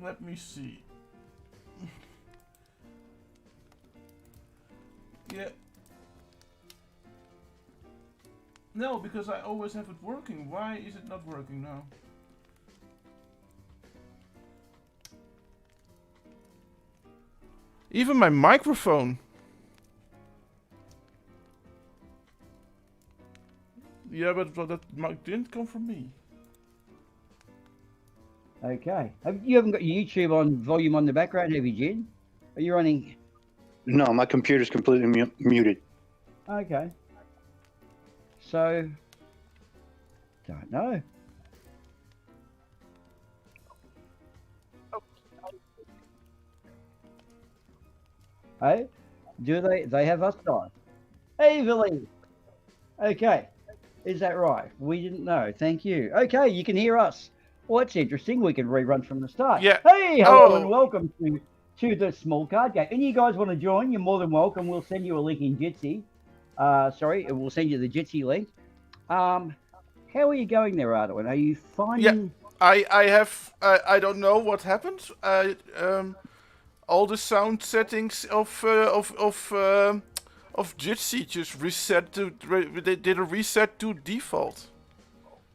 Let me see. Yeah. No, because I always have it working. Why is it not working now? Even my microphone. Yeah, but that mic didn't come from me. Okay. You haven't got your YouTube on volume on the background, have you, Jen? Are you running? No, my computer's completely muted. Okay. So, don't know. Hey, do they have us guys? Hey, Billy. Okay. Is that right? We didn't know. Thank you. Okay, you can hear us. Well, that's interesting. We can rerun from the start. Yeah. Hey, hello and welcome to the small card game. And you guys want to join, you're more than welcome. We'll send you a link in Jitsi. Sorry, we'll send you the Jitsi link. How are you going there, Ardawen? Are you finding... Yeah, I don't know what happened. All the sound settings of Jitsi just reset to... They did a reset to default.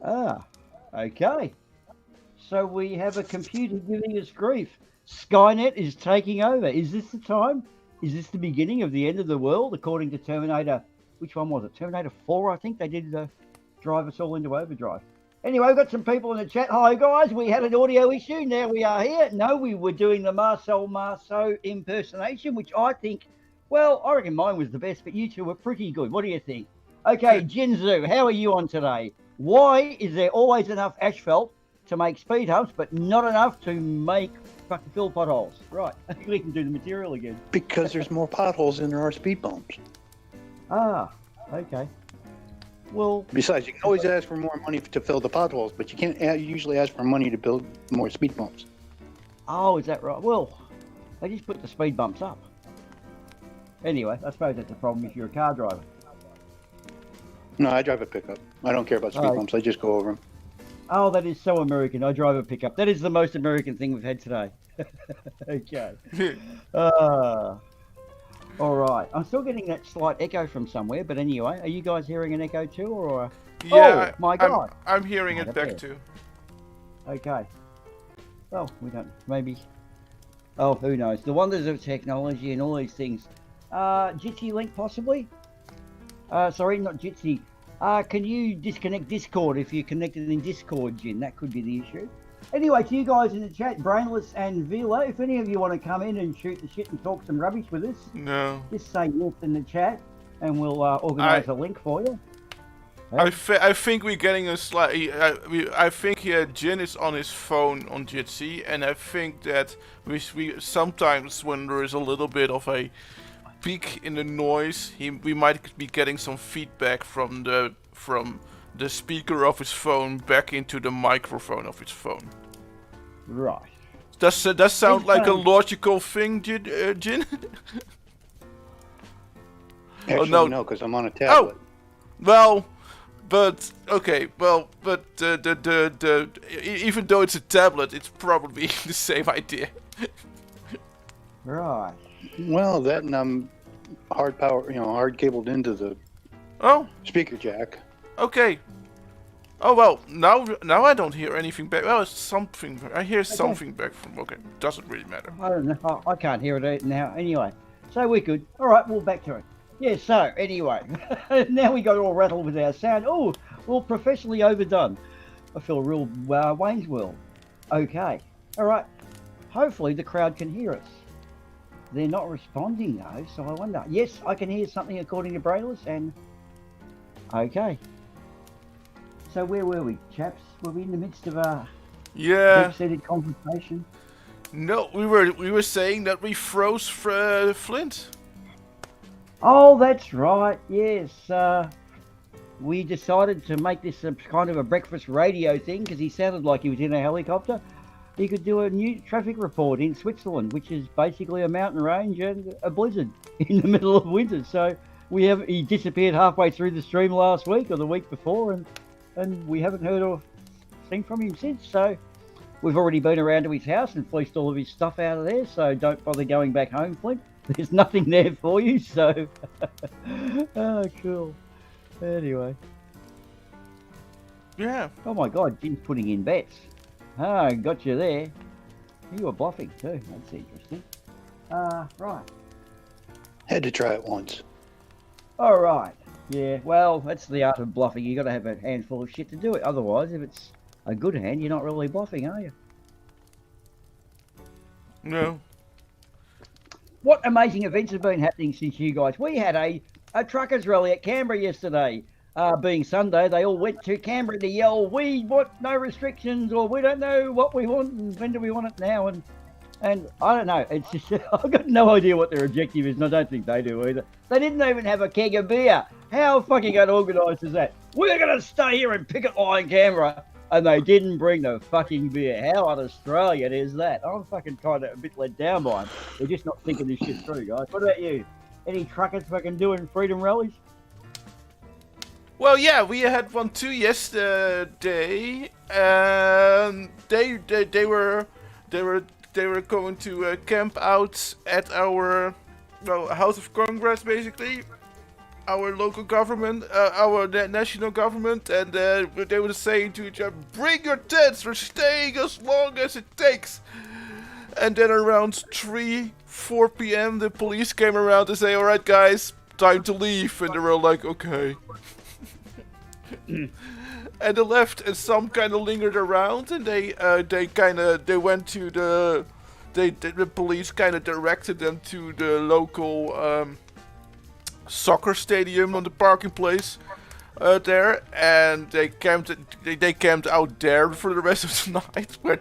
Ah, okay. So we have a computer giving us grief. Skynet is taking over. Is this the time? Is this the beginning of the end of the world, according to Terminator? Which one was it? Terminator 4, I think. They did drive us all into overdrive. Anyway, we've got some people in the chat. Hi, guys. We had an audio issue. Now we are here. No, we were doing the Marceau impersonation, which I think, well, I reckon mine was the best, but you two were pretty good. What do you think? Okay, Jinzu, how are you on today? Why is there always enough asphalt to make speed humps, but not enough to make fucking fill potholes? Right, we can do the material again. Because there's more potholes than there are speed bumps. Ah, okay. Well, besides, you can always ask for more money to fill the potholes, but you can't usually ask for money to build more speed bumps. Oh, is that right? Well, they just put the speed bumps up. Anyway, I suppose that's a problem if you're a car driver. No, I drive a pickup. I don't care about speed bumps. I just go over them. Oh, that is so American. I drive a pickup. That is the most American thing we've had today. Okay. All right. I'm still getting that slight echo from somewhere, but anyway, are you guys hearing an echo too, or? Yeah, oh, my God. I'm hearing it back too. Okay. Well, we don't. Maybe. Oh, who knows? The wonders of technology and all these things. Jitsi link possibly? Sorry, not Jitsi. Can you disconnect Discord if you're connected in Discord, Jin? That could be the issue. Anyway, to you guys in the chat, Brainless and Vila, if any of you want to come in and shoot the shit and talk some rubbish with us, just say yes in the chat, and we'll organise a link for you. I think we're getting a slightly... I think Jin is on his phone on Jitsi, and I think that we sometimes when there is a little bit of a peak in the noise, we might be getting some feedback from the speaker of his phone back into the microphone of his phone. Right. Does that sound like a logical thing, Jin? Actually, no, because I'm on a tablet. Oh, well, but okay, well, but even though it's a tablet, it's probably the same idea. Right. Well, that and I'm hard cabled into the speaker jack. Okay. Oh well, now I don't hear anything back. Well, it's something. I hear something back from. Okay, doesn't really matter. I don't know. I can't hear it now. Anyway, so we're good. All right, we'll back to it. Yeah. So anyway, now we got all rattled with our sound. Oh, well, professionally overdone. I feel real Wayne's World. Okay. All right. Hopefully the crowd can hear us. They're not responding though, so I wonder. Yes, I can hear something according to Brailers, and okay. So where were we, chaps? Were we in the midst of a deep-seated conversation? No, we were saying that we froze Flint. Oh, that's right. Yes, we decided to make this a kind of a breakfast radio thing because he sounded like he was in a helicopter. He could do a new traffic report in Switzerland, which is basically a mountain range and a blizzard in the middle of winter. So he disappeared halfway through the stream last week or the week before, and we haven't heard or seen from him since. So We've already been around to his house and fleeced all of his stuff out of there, so don't bother going back home, Flint. There's nothing there for you, so... Oh, cool. Anyway. Yeah. Oh my god, Jim's putting in bets. Ah, got you there. You were bluffing too. That's interesting. Right. Had to try it once. All right. Yeah, well, that's the art of bluffing. You got to have a handful of shit to do it. Otherwise, if it's a good hand, you're not really bluffing, are you? No. What amazing events have been happening since you guys? We had a truckers rally at Canberra yesterday. Being Sunday, they all went to Canberra to yell, "We want no restrictions," or "We don't know what we want, and when do we want it now?" And I don't know. It's just I've got no idea what their objective is, and I don't think they do either. They didn't even have a keg of beer. How fucking unorganised is that? We're gonna stay here and picket line Canberra, and they didn't bring the fucking beer. How un-Australian is that? I'm fucking kind of a bit let down by them. They're just not thinking this shit through, guys. What about you? Any truckers fucking doing freedom rallies? Well, yeah, we had one too yesterday, and they were going to camp out at our House of Congress, basically, our local government, our national government, and they were saying to each other, "Bring your tents, we're staying as long as it takes." And then around 3-4 p.m. the police came around to say, "All right, guys, time to leave," and they were like, "Okay." And they left, and some kind of lingered around, and the police kind of directed them to the local soccer stadium on the parking place there, and they camped out there for the rest of the night, where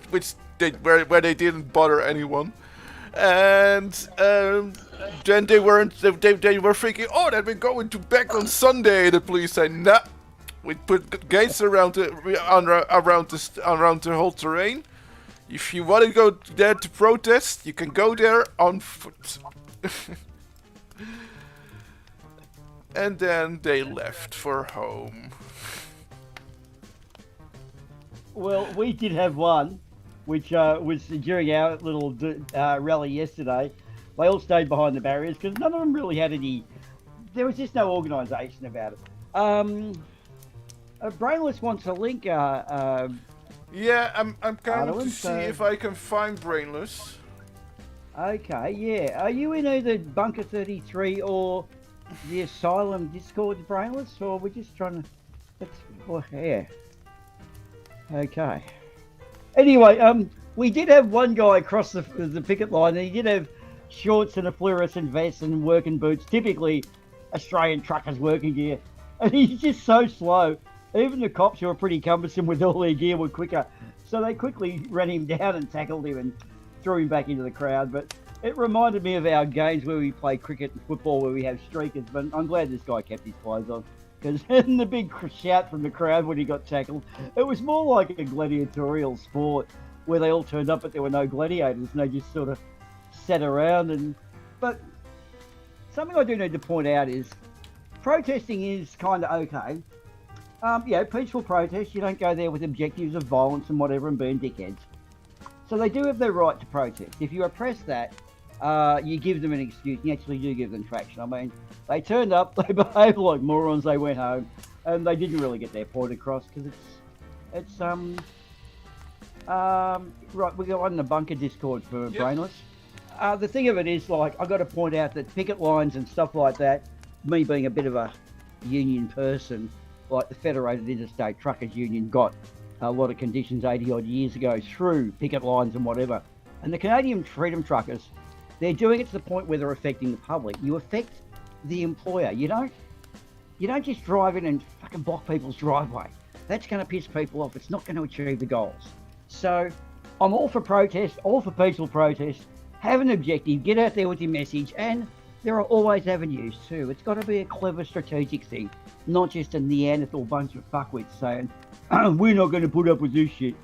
they didn't bother anyone. And then they were thinking, "Oh, that we're going to back on Sunday." The police say, "Nah. We put gates around the whole terrain. If you want to go there to protest, you can go there on foot." And then they left for home. Well, we did have one, which was during our little rally yesterday. They all stayed behind the barriers because none of them really had any. There was just no organisation about it. Brainless wants a link. Yeah, I'm kind of to see if I can find Brainless. Okay, yeah. Are you in either Bunker 33 or the Asylum Discord, Brainless, or we're just trying to? Yeah. Okay. Anyway, we did have one guy across the picket line, and he did have shorts and a fluorescent vest and working boots, typically Australian truckers' working gear, and he's just so slow. Even the cops, who were pretty cumbersome with all their gear, were quicker. So they quickly ran him down and tackled him and threw him back into the crowd. But it reminded me of our games where we play cricket and football, where we have streakers. But I'm glad this guy kept his clothes on, because the big shout from the crowd when he got tackled, it was more like a gladiatorial sport where they all turned up, but there were no gladiators, and they just sort of sat around. But something I do need to point out is protesting is kind of okay. Peaceful protest, you don't go there with objectives of violence and whatever and burn dickheads. So they do have their right to protest. If you oppress that, you give them an excuse. You actually do give them traction. I mean, they turned up, they behaved like morons, they went home, and they didn't really get their point across because right, we go on the Bunker Discord for Brainless. The thing of it is, like, I've got to point out that picket lines and stuff like that, me being a bit of a union person, like the Federated Interstate Truckers Union got a lot of conditions 80 odd years ago through picket lines and whatever. And the Canadian Freedom Truckers, they're doing it to the point where they're affecting the public. You affect the employer. You don't just drive in and fucking block people's driveway. That's going to piss people off. It's not going to achieve the goals. So I'm all for protest, all for peaceful protest. Have an objective, get out there with your message, and there are always avenues too. It's got to be a clever strategic thing, not just a Neanderthal bunch of fuckwits saying, "We're not going to put up with this shit."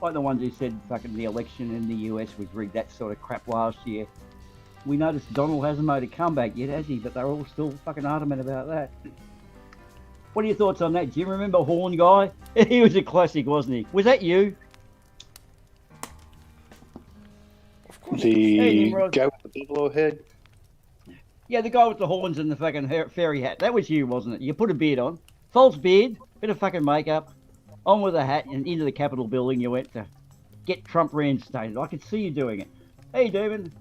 Like the ones who said fucking the election in the US was rigged, that sort of crap last year. We noticed Donald hasn't made a comeback yet, has he? But they're all still fucking adamant about that. What are your thoughts on that, Jim? Remember Horn Guy? He was a classic, wasn't he? Was that you? The Nimrod. guy with the buffalo head. Yeah, the guy with the horns and the fucking fairy hat. That was you, wasn't it? You put a beard on. False beard, bit of fucking makeup, on with a hat, and into the Capitol building you went to get Trump reinstated. I could see you doing it. Hey, David.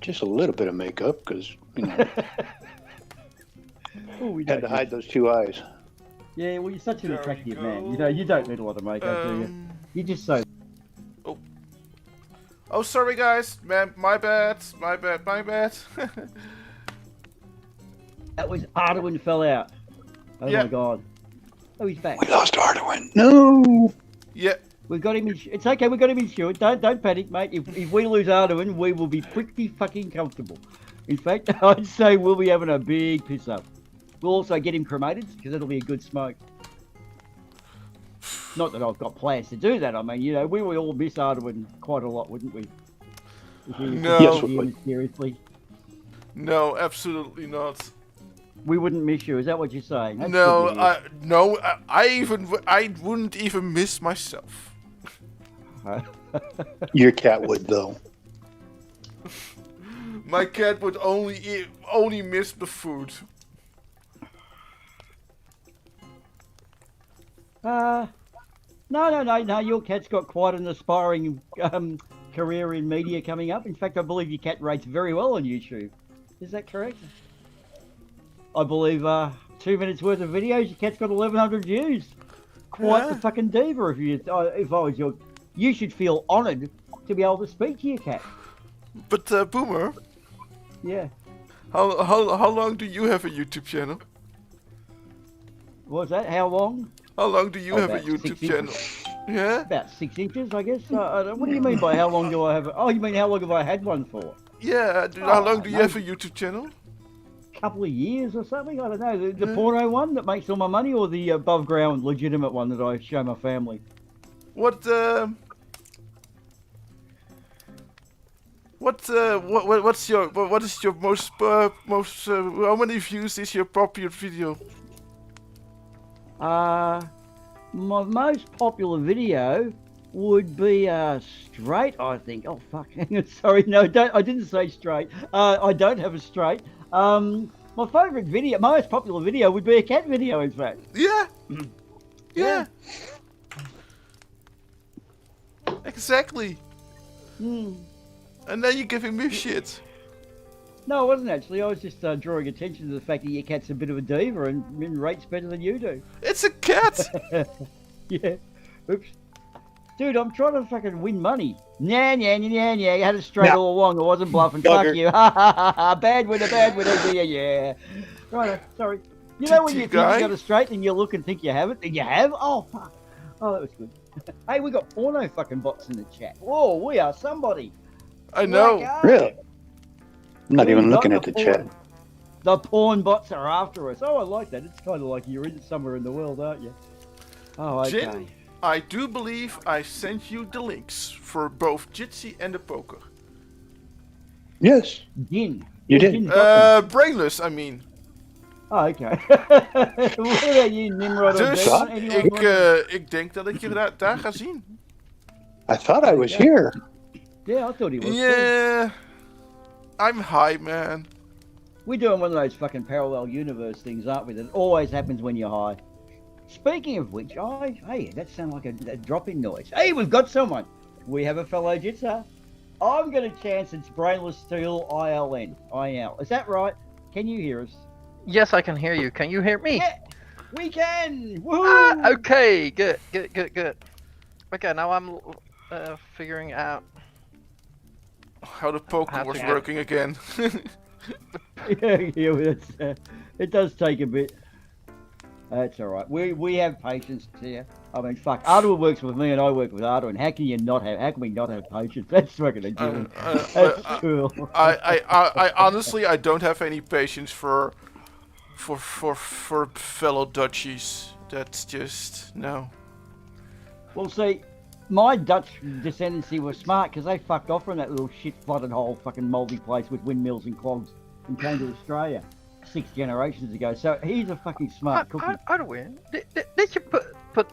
Just a little bit of makeup, because, you know, Ooh, we had don't to hide those 2 eyes. Yeah, well, you're such an There we attractive man. go. You know, you don't need a lot of makeup, do you? You're just so... Oh, sorry guys, man, my bad. That was Ardawen fell out. Oh Yeah. my god. Oh, he's back. We lost Ardawen. No! Yeah. We've got him. It's okay. We've got him insured. Don't panic, mate. If we lose Ardawen, we will be pretty fucking comfortable. In fact, I'd say we'll be having a big piss up. We'll also get him cremated because it'll be a good smoke. Not that I've got plans to do that. I mean, you know, we would all miss Ardawen quite a lot, wouldn't we? If we No. Yes, took we him would. seriously. No, absolutely not. We wouldn't miss you. Is that what you're saying? That's No, good to I wouldn't even miss myself. hear. Your cat would, though. My cat would only miss the food. No. Your cat's got quite an aspiring career in media coming up. In fact, I believe your cat rates very well on YouTube. Is that correct? I believe 2 minutes worth of videos, your cat's got 1,100 views. Quite Yeah. the fucking diva. If I was you should feel honoured to be able to speak to your cat. But Boomer, Yeah. how long do you have a YouTube channel? What was that? How long? How long do you have a About YouTube 6 channel? inches. Yeah. About 6 inches, I guess. What do you mean by how long do I have? Oh, you mean how long have I had one for? Yeah. How long do you no. have a YouTube channel? Couple of years or something. I don't know. The porno one that makes all my money, or the above ground legitimate one that I show my family. What is your most how many views is your popular video? My most popular video would be straight, I think. Oh fuck! Sorry, no, I didn't say straight. I don't have a straight. My favourite video, my most popular video would be a cat video, in fact. Yeah. Yeah. Exactly. Hmm. And then you're giving me shit. No, I wasn't actually. I was just drawing attention to the fact that your cat's a bit of a diva and rates better than you do. It's a cat. Yeah. Oops. Dude, I'm trying to fucking win money. Nah. You had it straight all along. I wasn't bluffing. Fuck Bugger. you. Ha ha ha. Bad winner. Yeah. Right. Sorry. You know when you think you guy? got it straight and you look and think you have it? And you have? Oh, fuck. Oh, that was good. Hey, we got porno fucking bots in the chat. Whoa, we are somebody. I know. Like, Really? I'm not we even got looking the at the porn. chat. The porn bots are after us. Oh, I like that. It's kind of like you're in somewhere in the world, aren't you? Oh, okay. Jin, I do believe I sent you the links for both Jitsi and the poker. Yes. Jin. You did. Jin's got them. Brainless, I mean. Oh, okay. What about you, Nimrod? or Dus Devon? Anyone ik denk dat ik je daar ga zien. I thought I was here. Yeah, I thought he was. too. Yeah. I'm high, man. We're doing one of those fucking parallel universe things, aren't we? That always happens when you're high. Speaking of which, hey, that sounded like a drop-in noise. Hey, we've got someone. We have a fellow Jitsa. I'm going to chance it's Brainless Steel IL. Is that right? Can you hear us? Yes, I can hear you. Can you hear me? Yeah, we can. Woo! Okay, good. Okay, now I'm figuring out. How the poker How was to- working again. Yeah, it does take a bit. That's all right. We have patience here. I mean, fuck. Ardawen works with me, and I work with Ardawen. How can we not have patience? That's fucking a given. That's cool. I honestly I don't have any patience for fellow Dutchies. That's just no. Well, see, my Dutch descendancy was smart because they fucked off from that little shit flooded hole fucking mouldy place with windmills and clogs and came to Australia 6 generations ago. So he's a fucking smart cookie. Ardawen, did you put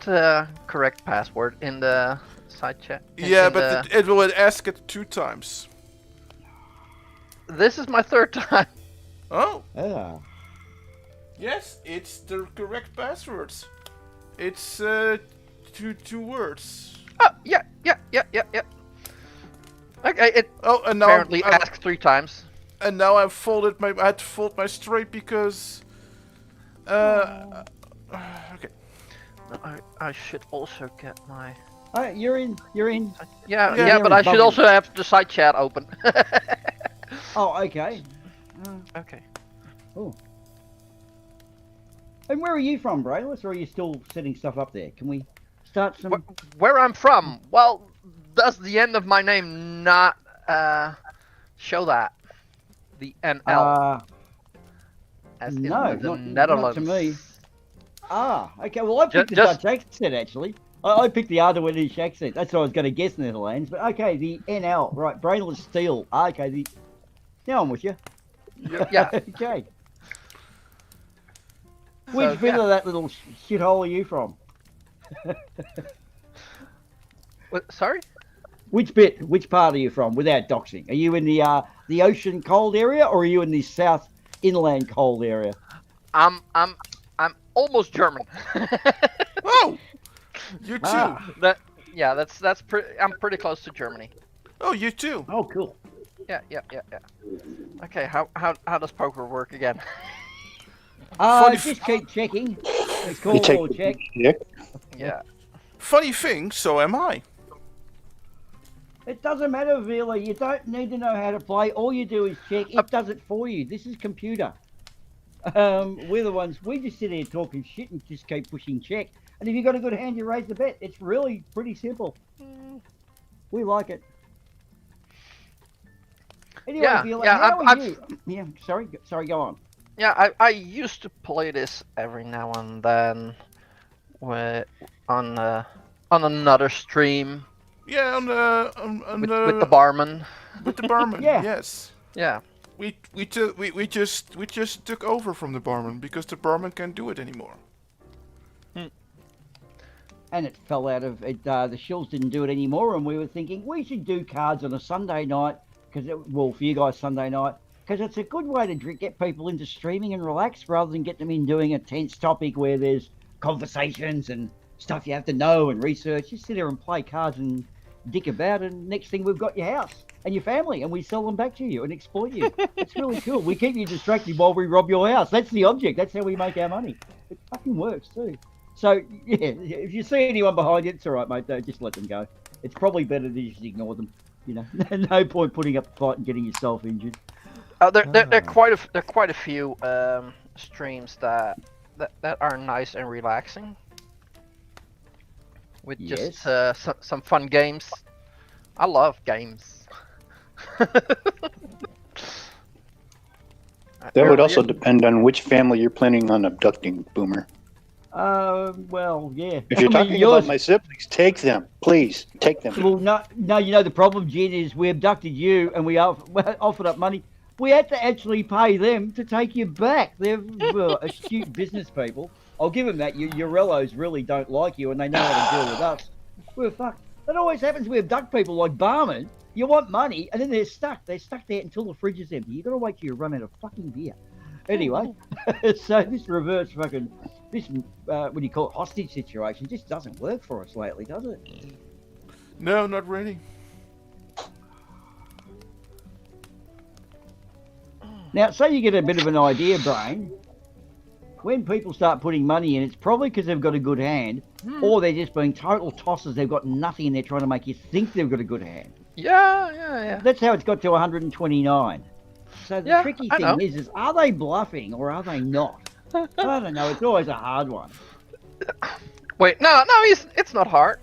correct password in the side chat. Yeah, but it will ask it 2 times. This is my 3rd time. Oh. Ah. Yes, it's the correct passwords. It's two words. Oh, yeah. Okay, it And now apparently asked 3 times. And now I had to fold my straight because. Okay. I should also get my. Oh, you're in. Yeah, but I should also have the side chat open. Oh, okay. Okay. Oh. And where are you from, Brayless, or are you still setting stuff up there? Can we start some... Where I'm from? Well, does the end of my name not show that? The NL. As no, in the Netherlands. Not to me. Ah, okay. Well, I picked the Dutch accent, actually. I picked the Ardawen accent. That's what I was going to guess, Netherlands. But okay, the NL. Right, Brayless Steel. Okay, now I'm with you. Yeah. Okay. Which bit of that little shithole are you from? What, sorry? Which part are you from without doxing? Are you in the ocean cold area, or are you in the south inland cold area? I'm almost German. Oh, you too. I'm pretty close to Germany. Oh, you too. Oh, cool. Yeah. Okay, how does poker work again? Just keep checking. It's called or check. Yeah. Funny thing, so am I. It doesn't matter, really. You don't need to know how to play. All you do is check. It does it for you. This is computer. We're the ones, we just sit here talking shit and just keep pushing check. And if you've got a good hand, you raise the bet. It's really pretty simple. We like it. Anyway, how are you? Yeah, sorry, go on. Yeah, I used to play this every now and then on another stream. Yeah, with the barman. With the barman, yeah. Yes. Yeah. We just took over from the barman because the barman can't do it anymore. And it fell out of it. The shills didn't do it anymore, and we were thinking we should do cards on a Sunday night for you guys Sunday night, because it's a good way to get people into streaming and relax rather than get them in doing a tense topic where there's conversations and stuff you have to know and research. You sit there and play cards and dick about, and next thing we've got your house and your family, and we sell them back to you and exploit you. It's really cool. We keep you distracted while we rob your house. That's the object. That's how we make our money. It fucking works too. So yeah, if you see anyone behind you, it's all right, mate. Just let them go. It's probably better to just ignore them. You know, no point putting up a fight and getting yourself injured. There are quite a few streams that are nice and relaxing. With just some fun games. I love games. That would also depend on which family you're planning on abducting, Boomer. Well, yeah. If you're talking about my siblings, take them. Please, take them. Well, no, you know, the problem, Jed, is we abducted you and we offered up money. We had to actually pay them to take you back. They're astute business people. I'll give them that. Your rellos really don't like you and they know how to deal with us. We're fucked. That always happens. We abduct people like barman. You want money and then they're stuck. They're stuck there until the fridge is empty. You got to wait till you run out of fucking beer. Anyway, so this reverse fucking, what do you call it, hostage situation just doesn't work for us lately, does it? No, not really. Now, say you get a bit of an idea, Brain. When people start putting money in, it's probably because they've got a good hand, or they're just being total tossers. They've got nothing and they're trying to make you think they've got a good hand. Yeah. That's how it's got to 129. So the tricky thing is are they bluffing or are they not? I don't know. It's always a hard one. Wait, no, it's not hard.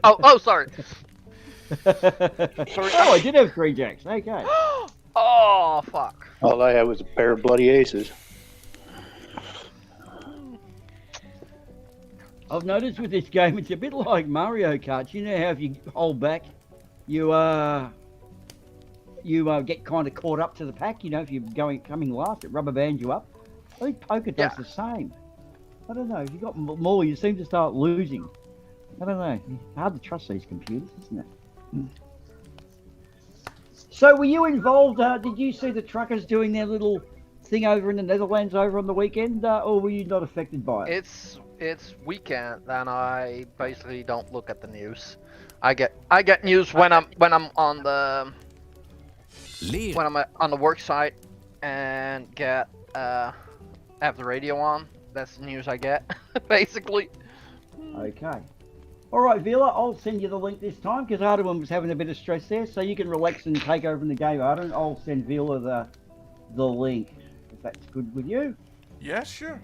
Oh, sorry. Oh, I did have 3 jacks. Okay. Oh, fuck. All I had was a pair of bloody aces. I've noticed with this game, it's a bit like Mario Kart. You know how if you hold back, you get kind of caught up to the pack. You know, if you're coming last, it rubber bands you up. I think poker does the same. I don't know. If you got more, you seem to start losing. I don't know. Hard to trust these computers, isn't it? So, were you involved? Did you see the truckers doing their little thing over in the Netherlands over on the weekend, or were you not affected by it? It's weekend, and I basically don't look at the news. I get news when I'm on the work site and get have the radio on. That's the news I get, basically. Okay. All right, Vila, I'll send you the link this time because Ardawen was having a bit of stress there, so you can relax and take over in the game, Ardawen. I'll send Vila the link if that's good with you. Yeah, sure.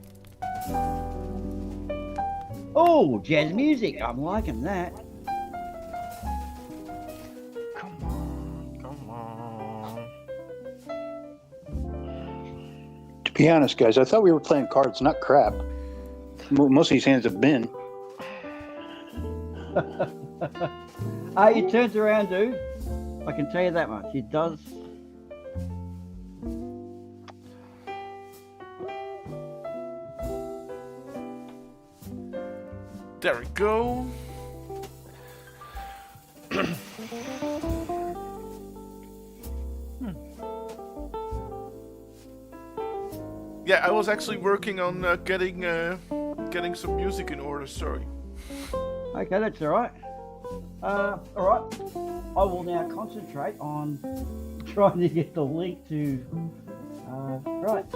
Oh, jazz music. I'm liking that. Come on. To be honest, guys, I thought we were playing cards, not crap. Most of these hands have been. It turns around, dude. I can tell you that much. It does. There we go. Yeah, I was actually working on getting some music in order. Sorry. Okay, that's all right. All right. I will now concentrate on trying to get the link to. Right.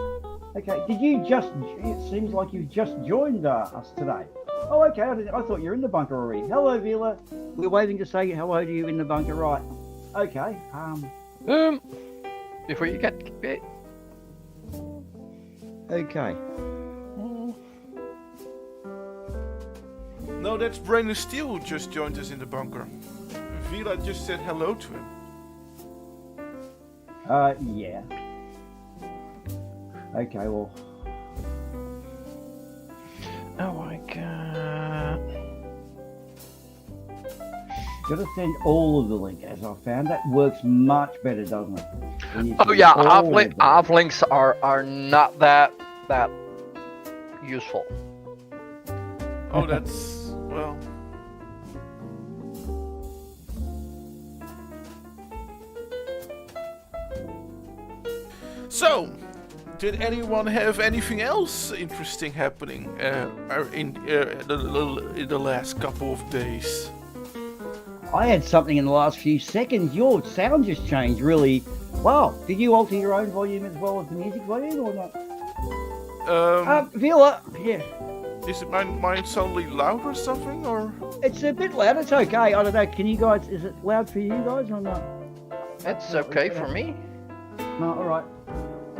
Okay. Did you just? It seems like you've just joined us today. Oh, okay. I thought you were in the bunker already. Hello, Vila. We're waiting to say hello to you in the bunker. Right. Okay. Before you get it. Okay. No, that's Brain of Steel who just joined us in the bunker. Vila just said hello to him. Yeah. Okay, well. Oh my god. Gotta send all of the link as I found. That works much better, doesn't it? Oh yeah, off links are not that useful. Oh, that's well. So, did anyone have anything else interesting happening in the last couple of days? I had something in the last few seconds. Your sound just changed, really. Wow. Did you alter your own volume as well as the music volume or not? Vila, yeah. Is it mine suddenly loud or something, or? It's a bit loud. It's okay. I don't know. Can you guys? Is it loud for you guys or not? It's okay for me. No. All right.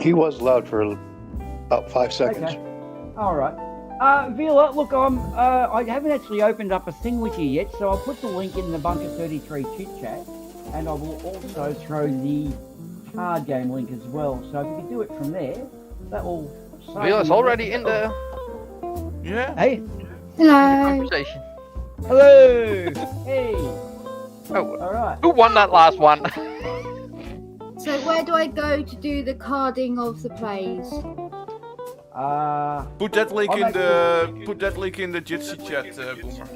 He was loud for about 5 seconds. Okay. All right. Vila, look, I haven't actually opened up a thing with you yet, so I'll put the link in the Bunker 33 chit chat, and I will also throw the card game link as well. So if you can do it from there, that will. Vila's already in the. Yeah. Hey. Hello. Conversation. Hello. Hey. Oh. All right. Who won that last one? So where do I go to do the carding of the plays? Put that link in the Jitsi chat, Boomer.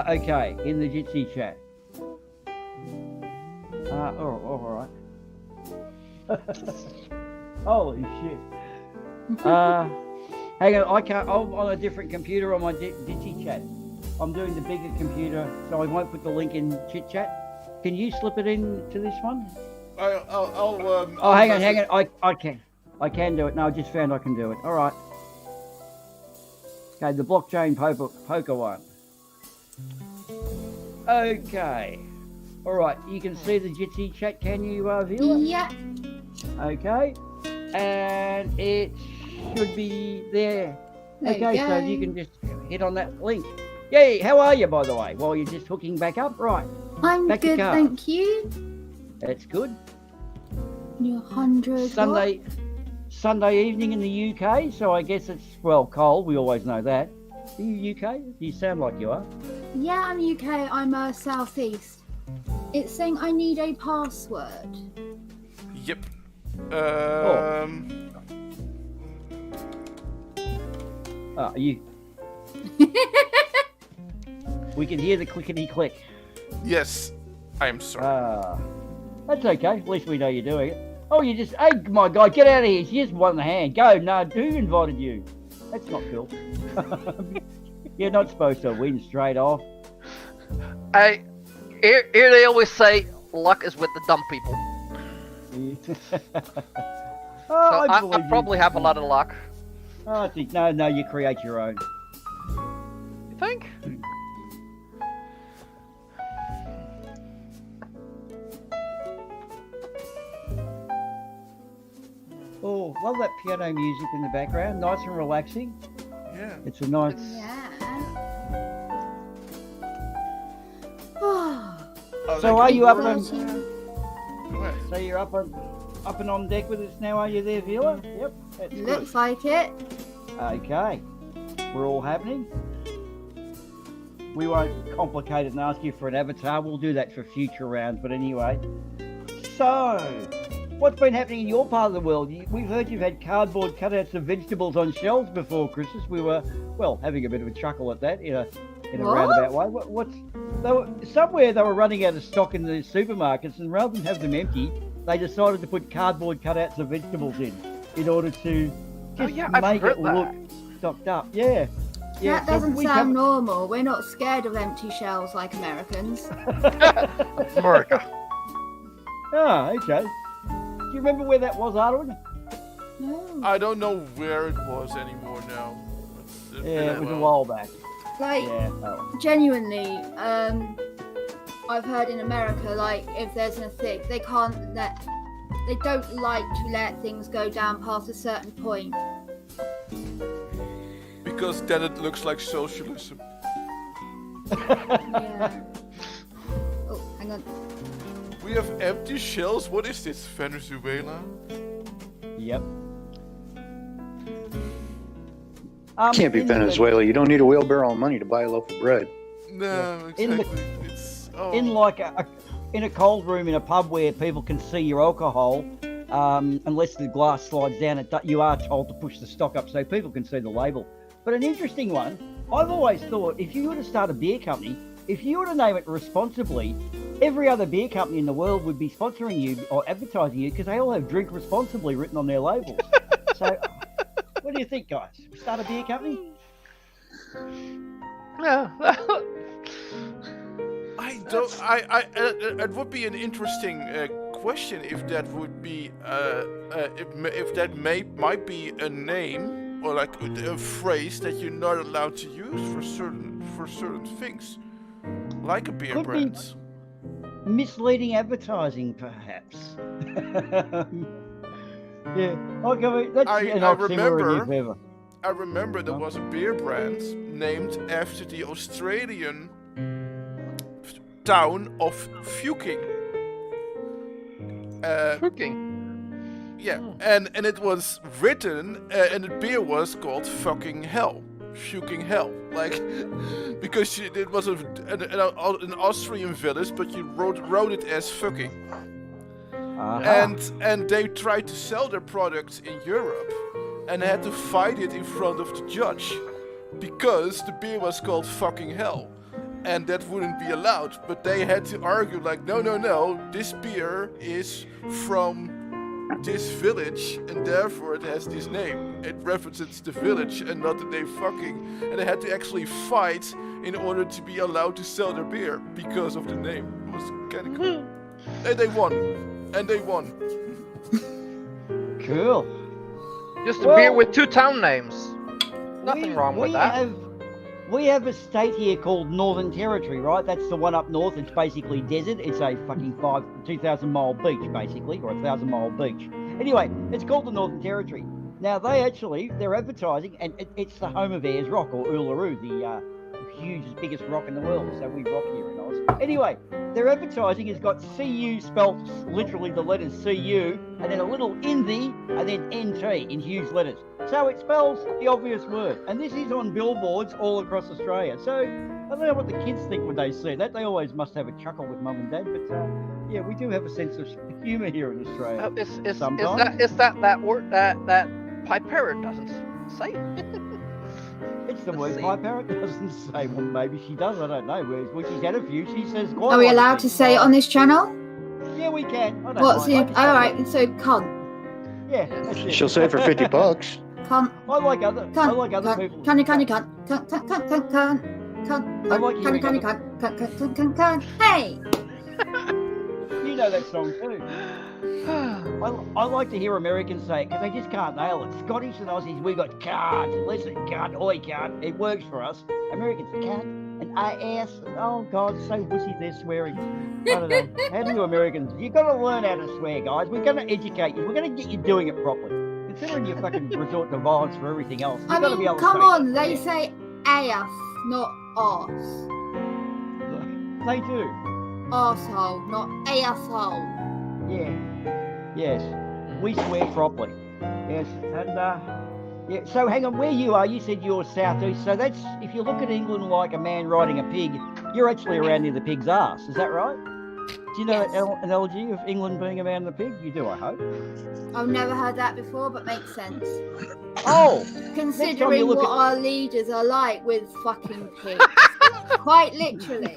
Okay, in the Jitsi chat. All right. Holy shit. Hang on, I can't. I'm on a different computer on my Jitsi chat. I'm doing the bigger computer, so I won't put the link in chit chat. Can you slip it in to this one? I'll hang on. I can do it. No, I just found I can do it. All right. Okay, the blockchain poker one. Okay. All right. You can see the Jitsi chat, can you, Vila? Yeah. Okay. And it should be there. There Okay, you so go. you can just hit on that link. Yay! How are you, by the way? While you're just hooking back up, right? I'm Back to good, car. thank you. That's good. You're 100. Sunday evening in the UK, so I guess it's, well, cold. We always know that. Are you UK? You sound like you are. Yeah, I'm UK. I'm southeast. It's saying I need a password. Yep. Are you? We can hear the clickety click. Yes, I am sorry. That's okay. At least we know you're doing it. Oh, you just... Hey, my God, get out of here. She just won the hand. Go. No, who invited you? That's not cool. You're not supposed to win straight off. Here they always say, luck is with the dumb people. So I probably have a lot of luck. I think... No, you create your own. You think? Oh, love that piano music in the background. Nice and relaxing. Yeah. It's a nice... Yeah. So are you up on... 13. So you're up and on deck with us now, are you there, viewer? Yep. That's good. Looks like it. Okay. We're all happening. We won't complicate it and ask you for an avatar. We'll do that for future rounds. But anyway. So, what's been happening in your part of the world? We've heard you've had cardboard cutouts of vegetables on shelves before Christmas. We were, well, having a bit of a chuckle at that in a roundabout way. Somewhere they were running out of stock in the supermarkets, and rather than have them empty, they decided to put cardboard cutouts of vegetables in order to just make it look stocked up. Yeah. That doesn't sound normal. We're not scared of empty shelves like Americans. America. Ah, okay. Do you remember where that was, Ardawen? No. I don't know where it was anymore now. Yeah, it was a while back. Like, genuinely, I've heard in America, like, if there's an thing, they don't like to let things go down past a certain point. Because then it looks like socialism. Yeah. Oh, hang on. We have empty shells? What is this, Venezuela? Yep. Can't be Venezuela. You don't need a wheelbarrow of money to buy a loaf of bread. No, exactly. In a cold room in a pub where people can see your alcohol, unless the glass slides down, you are told to push the stock up so people can see the label. But an interesting one, I've always thought if you were to start a beer company, if you were to name it responsibly, every other beer company in the world would be sponsoring you or advertising you because they all have drink responsibly written on their labels. So, what do you think, guys? Start a beer company? Yeah. It would be an interesting question if that would be if that might be a name or like a phrase that you're not allowed to use for certain things, like a beer brand. Misleading advertising, perhaps. Yeah, I remember there was a beer brand named after the Australian town of Fuking. Yeah, and it was written, and the beer was called Fucking Hell. Fuking Hell. Like, because it was an Austrian village, but you wrote it as fucking. And they tried to sell their products in Europe and had to fight it in front of the judge because the beer was called Fucking Hell and that wouldn't be allowed. But they had to argue like, no, this beer is from this village and therefore it has this name. It references the village and not the name fucking. And they had to actually fight in order to be allowed to sell their beer because of the name. It was kind of cool. And they won. Cool. Just a beer with two town names. Nothing wrong with that. We have a state here called Northern Territory, right? That's the one up north. It's basically desert. It's a fucking 2,000 mile beach, basically, or 1,000 mile beach. Anyway, it's called the Northern Territory. Now, they're advertising, and it's the home of Ayers Rock, or Uluru, the hugest, biggest rock in the world. So we rock here in Oz. Anyway, their advertising has got CU spelt literally the letters CU, and then a little Indie, and then NT in huge letters. So it spells the obvious word. And this is on billboards all across Australia. So I don't know what the kids think when they see that. They always must have a chuckle with mum and dad. But yeah, we do have a sense of humour here in Australia. Is that word that Pied Parrot doesn't say? It's the word my parent doesn't say. Well, maybe she does. I don't know. When she's had a few, she says quite. Are we allowed to say it on this channel? Yeah, we can. I don't What's mind. the? All right, so cunt. Yeah, that's it. She'll say it for $50. Cunt. I like other. Cunt. I like other Cunt. people. Cunt. Cunt. Cunt. Cunt. Cunt. Cunt. Cunt. Cunt. Cunt. I like Cunt. hearing Cunt. other- Cunt. Cunt. Cunt. Cunt. Cunt. Hey. You know that song too. I like to hear Americans say it because they just can't nail it. Scottish and Aussies, we got cunt. Listen, cunt, oi, cunt. It works for us. Americans, cunt and ass. Oh God, so wussy they're swearing. I don't know. How do you Americans? You've got to learn how to swear, guys. We're going to educate you. We're going to get you doing it properly. Considering you fucking resort to violence for everything else, you've I got to be mean, able to come say on. it. They say ass, not arse. They do. Arsehole, not asshole. Yeah. Yes. We swear properly. Yes. And yeah. So hang on, where you are, you said you're southeast. So that's if you look at England like a man riding a pig, you're actually around near the pig's ass. Is that right? Do you know Yes. that analogy of England being around the pig? You do, I hope. I've never heard that before, but makes sense. Oh, Considering look what at- our leaders are like with fucking pigs. Quite literally.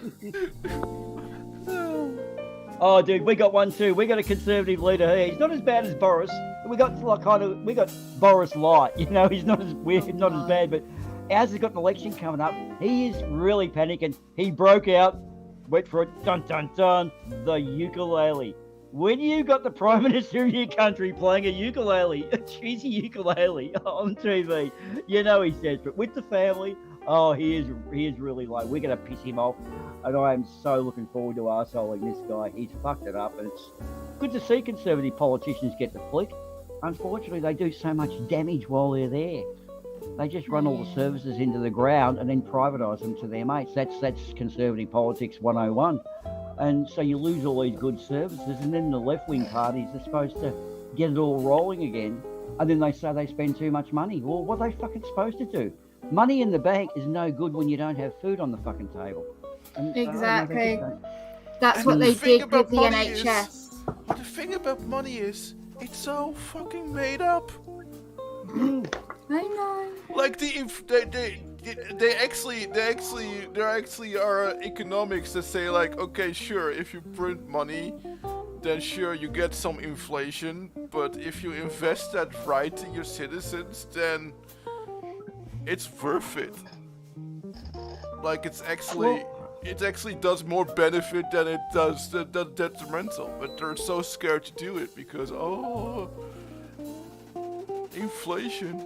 oh, dude, we got one too. We got a conservative leader here. He's not as bad as Boris. We got we got Boris light. You know, he's not as weird, not as bad. But ours has got an election coming up. He is really panicking. He broke out. Wait for it. Dun dun dun. The ukulele. When you got the Prime Minister of your country playing a ukulele, a cheesy ukulele on TV, you know he says, but with the family, oh, he is really like, we're going to piss him off. And I am so looking forward to arseholing this guy. He's fucked it up, and it's good to see conservative politicians get the flick. Unfortunately, they do so much damage while they're there. They just run all the services into the ground and then privatise them to their mates. That's conservative politics 101. And so you lose all these good services, and then the left-wing parties are supposed to get it all rolling again, and then they say they spend too much money. Well, what are they fucking supposed to do? Money in the bank is no good when you don't have food on the fucking table. And, Exactly. no, That's And what the they thing did with about the money NHS. But the thing about money is, it's so fucking made up. I know. Like there actually are economics that say like, okay, sure, if you print money, then sure you get some inflation, but if you invest that right in your citizens, then it's worth it. Like it actually does more benefit than it does detrimental, but they're so scared to do it because inflation.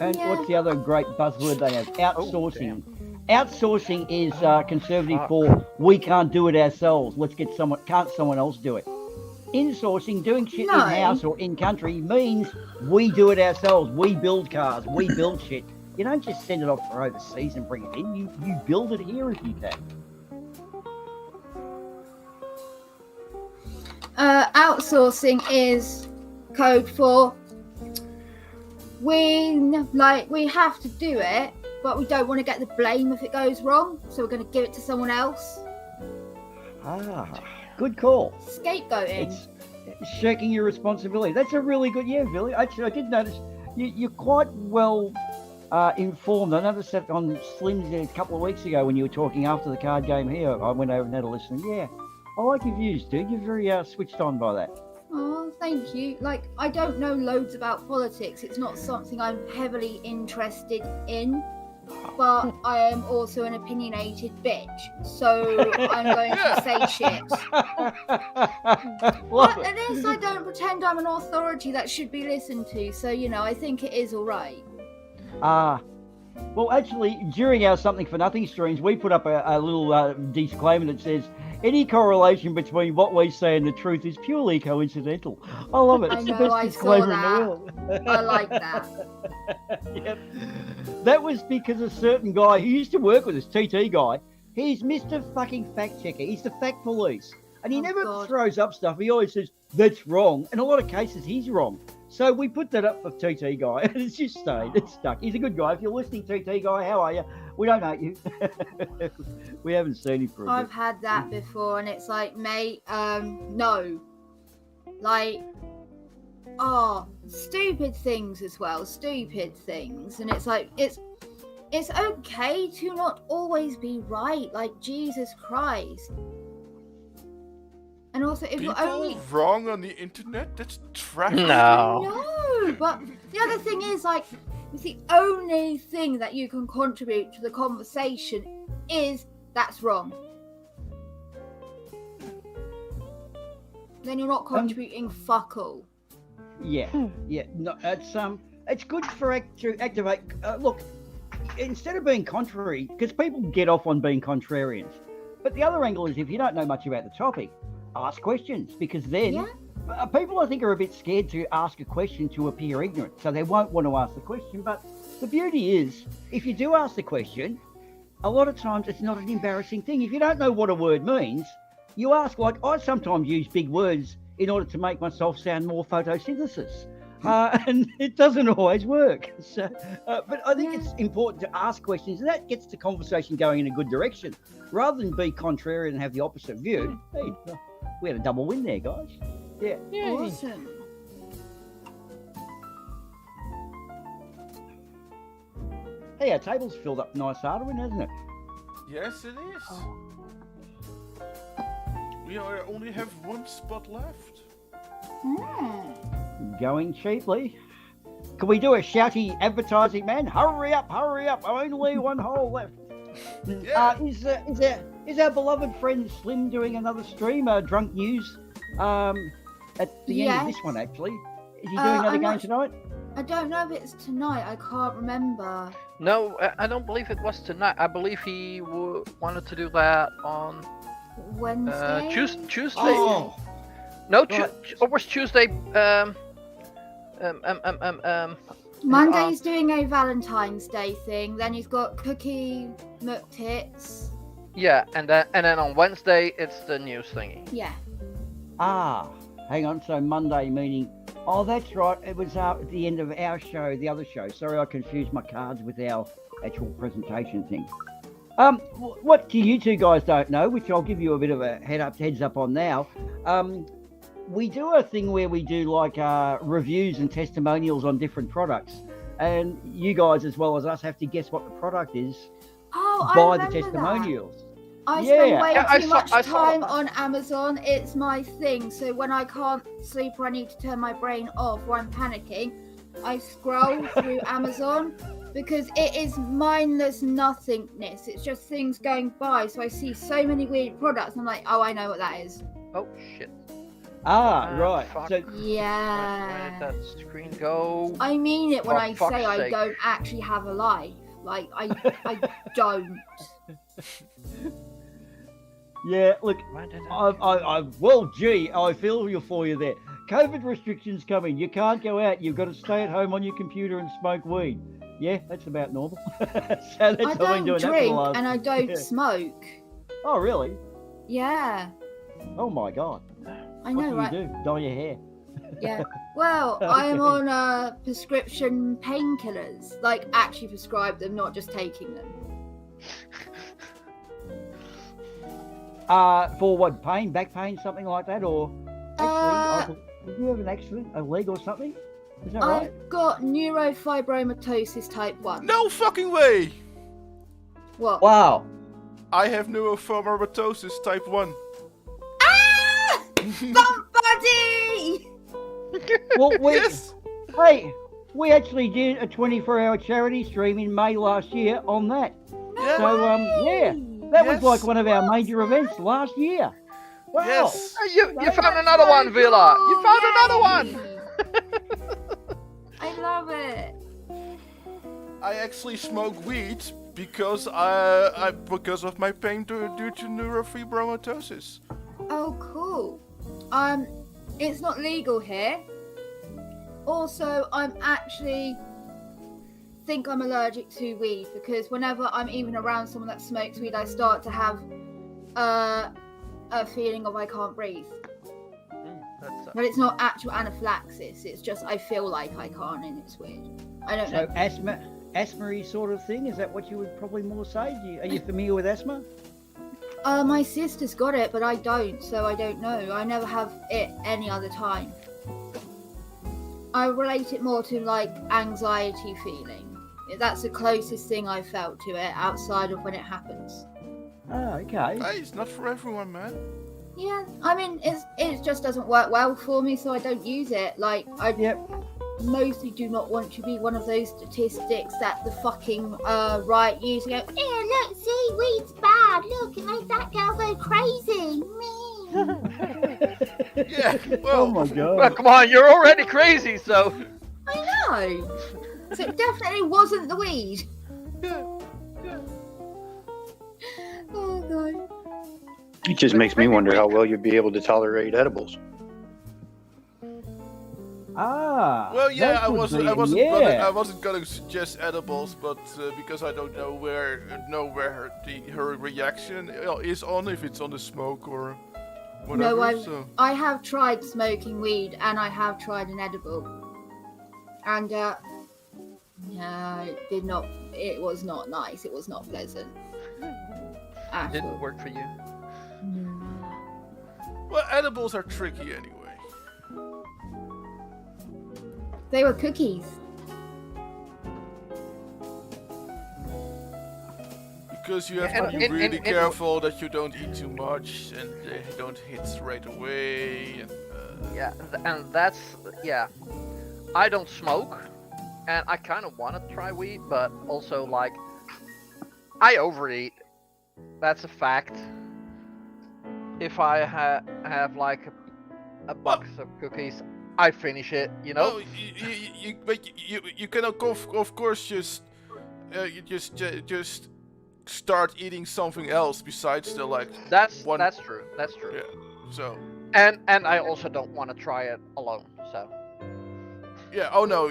And what's the other great buzzword they have? Outsourcing. Outsourcing is conservative for we can't do it ourselves. Let's get can't someone else do it? Insourcing, doing shit No. in-house or in-country, means we do it ourselves. We build cars. We build shit. You don't just send it off for overseas and bring it in. You build it here if you can. Outsourcing is code for we have to do it, but we don't want to get the blame if it goes wrong, so we're going to give it to someone else. Good call. Scapegoating. It's shirking your responsibility. That's a really good, Billy. Actually, I did notice you're quite well informed. I noticed that on Slim's a couple of weeks ago when you were talking after the card game here. I went over and had a listen. Yeah, I like your views, dude. You're very switched on by that. Oh, thank you. Like, I don't know loads about politics. It's not something I'm heavily interested in. But I am also an opinionated bitch, so I'm going to say shit. But at least I don't pretend I'm an authority that should be listened to, so, I think it is alright. Well, actually, during our Something for Nothing streams, we put up a little disclaimer that says, any correlation between what we say and the truth is purely coincidental. I love it. It's the best disclaimer in the world. I like that. Yep. That was because a certain guy who used to work with us, TT guy, he's Mr. fucking fact checker. He's the fact police. And he never throws up stuff. He always says, that's wrong. In a lot of cases, he's wrong. So we put that up for TT guy, and it's just stayed. It's stuck. He's a good guy. If you're listening, TT guy, how are you? We don't hate you. We haven't seen him for a bit. I've had that before, and it's like, mate, no. Like, are stupid things as well, stupid things, and it's like it's okay to not always be right, like Jesus Christ. And also, if People you're only wrong on the internet, that's trash. no, but the other thing is, like, it's the only thing that you can contribute to the conversation is that's wrong. Then you're not contributing fuck all. Yeah. No, it's good to activate. Look, instead of being contrary, because people get off on being contrarians. But the other angle is, if you don't know much about the topic, ask questions, because then people, I think, are a bit scared to ask a question to appear ignorant, so they won't want to ask the question. But the beauty is, if you do ask the question, a lot of times it's not an embarrassing thing. If you don't know what a word means, you ask. Like, I sometimes use big words in order to make myself sound more photosynthesis. And it doesn't always work. So, but I think it's important to ask questions, and that gets the conversation going in a good direction, rather than be contrarian and have the opposite view. Hey, we had a double win there, guys. Yeah. Awesome. Hey, our table's filled up nice, Ardawen, hasn't it? Yes, it is. We only have one spot left. Going cheaply. Can we do a shouty advertising, man? Hurry up, only one hole left. Yeah. Is our beloved friend Slim doing another stream, Drunk News, at the end of this one, actually? Is he doing another game tonight? I don't know if it's tonight. I can't remember. No, I don't believe it was tonight. I believe he wanted to do that on Wednesday. Tuesday. Oh, No, right. or was Tuesday? Monday he's doing a Valentine's Day thing. Then he's got Cookie McTits. Yeah, and then on Wednesday it's the news thingy. Yeah. Hang on. So Monday meaning? Oh, that's right. It was at the end of our show, the other show. Sorry, I confused my cards with our actual presentation thing. What you two guys don't know, which I'll give you a bit of a heads up on now. We do a thing where we do like reviews and testimonials on different products, and you guys as well as us have to guess what the product is by the testimonials. That. I spend way too much time on Amazon. It's my thing. So when I can't sleep or I need to turn my brain off or I'm panicking, I scroll through Amazon because it is mindless nothingness. It's just things going by. So I see so many weird products. I'm like, oh, I know what that is. Oh shit. Right. Fuck. So yeah. Where did that screen go? I mean it when I say fuck's I sake. don't actually have a life. Like I don't. yeah, look, Where did I feel you for you there. COVID restrictions coming. You can't go out. You've got to stay at home on your computer and smoke weed. Yeah, that's about normal. So that's I I've been don't doing drink that for the last... and I don't smoke. Oh, really? Yeah. Oh my God. I know, what right? do you do? Dye your hair? Yeah. Well, I'm on prescription painkillers. Like, actually prescribe them, not just taking them. For what, pain, back pain, something like that, or actually, did you have an accident, a leg or something? Is that right? I've got neurofibromatosis type 1. No fucking way! What? Wow. I have neurofibromatosis type 1. Ah! Somebody! Well, Yes! hey, we actually did a 24-hour charity stream in May last year on that. Yeah. So, yeah, that was Yes. like one of our major events last year. Wow. Yes! You found another one, Villa. You found another one. I love it. I actually smoke weed because because of my pain due to neurofibromatosis. Oh, cool. It's not legal here. Also, I'm actually think I'm allergic to weed because whenever I'm even around someone that smokes weed, I start to have a feeling of I can't breathe. But it's not actual anaphylaxis. It's just I feel like I can't, and it's weird. I don't know. So asthma-y sort of thing, is that what you would probably more say? Are you familiar with asthma? My sister's got it, but I don't, so I don't know. I never have it any other time. I relate it more to like anxiety feeling. That's the closest thing I felt to it outside of when it happens. Oh, okay. Hey, it's not for everyone, man. Yeah, I mean, it just doesn't work well for me, so I don't use it. Like, I mostly do not want to be one of those statistics that the fucking right use. Go, yeah, look, see, weed's bad. Look, it made that girl go crazy. Me. Yeah, Oh well, my god. Well, come on, you're already crazy, so. I know. So it definitely wasn't the weed. yeah. Oh god. It just makes me wonder how well you'd be able to tolerate edibles. Ah. Well, yeah, that I would wasn't, be- I wasn't, yeah. I wasn't gonna suggest edibles, but because I don't know where her reaction is on, if it's on the smoke or whatever. No, I have tried smoking weed and I have tried an edible, and yeah, it was not nice. It was not pleasant. At Didn't all. work for you. Well, edibles are tricky anyway. They were cookies. Because you have to be really careful that you don't eat too much and they don't hit right away. And, Yeah, and that's I don't smoke, and I kind of want to try weed, but also like I overeat. That's a fact. If I have like a box of cookies, I finish it. You know. Well, you can of course just just start eating something else besides the like. That's one. true. That's true. Yeah. So. And I also don't want to try it alone. So. Yeah. Oh no.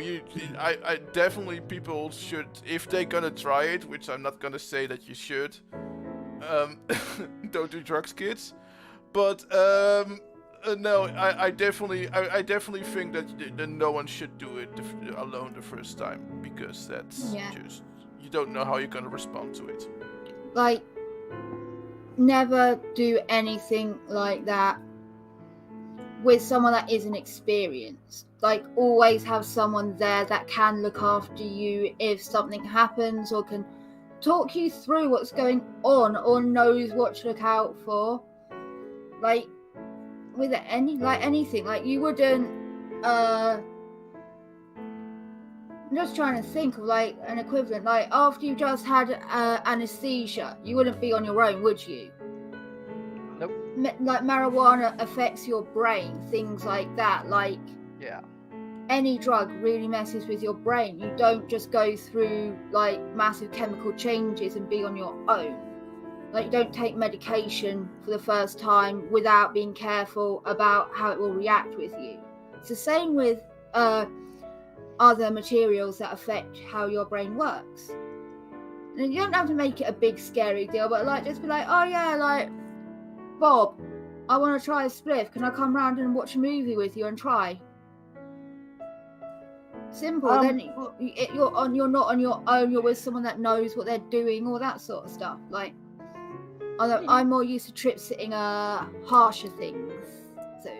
I definitely people should, if they're gonna try it, which I'm not gonna say that you should. Don't do drugs, kids. But no, I definitely think that no one should do it alone the first time, because that's just, you don't know how you're gonna respond to it. Like, never do anything like that with someone that isn't experienced. Like, always have someone there that can look after you if something happens, or can talk you through what's going on, or knows what to look out for. Like, with anything, like you wouldn't. I'm just trying to think of like an equivalent. Like, after you just had anesthesia, you wouldn't be on your own, would you? Nope. Like, marijuana affects your brain, things like that. Like, Yeah. any drug really messes with your brain. You don't just go through like massive chemical changes and be on your own. Like, you don't take medication for the first time without being careful about how it will react with you. It's the same with other materials that affect how your brain works. And you don't have to make it a big scary deal, but like, just be like, oh yeah, like, Bob, I want to try a spliff. Can I come round and watch a movie with you and try? Simple. Then you're not on your own. You're with someone that knows what they're doing, all that sort of stuff. Like, I'm more used to trip sitting harsher things. So,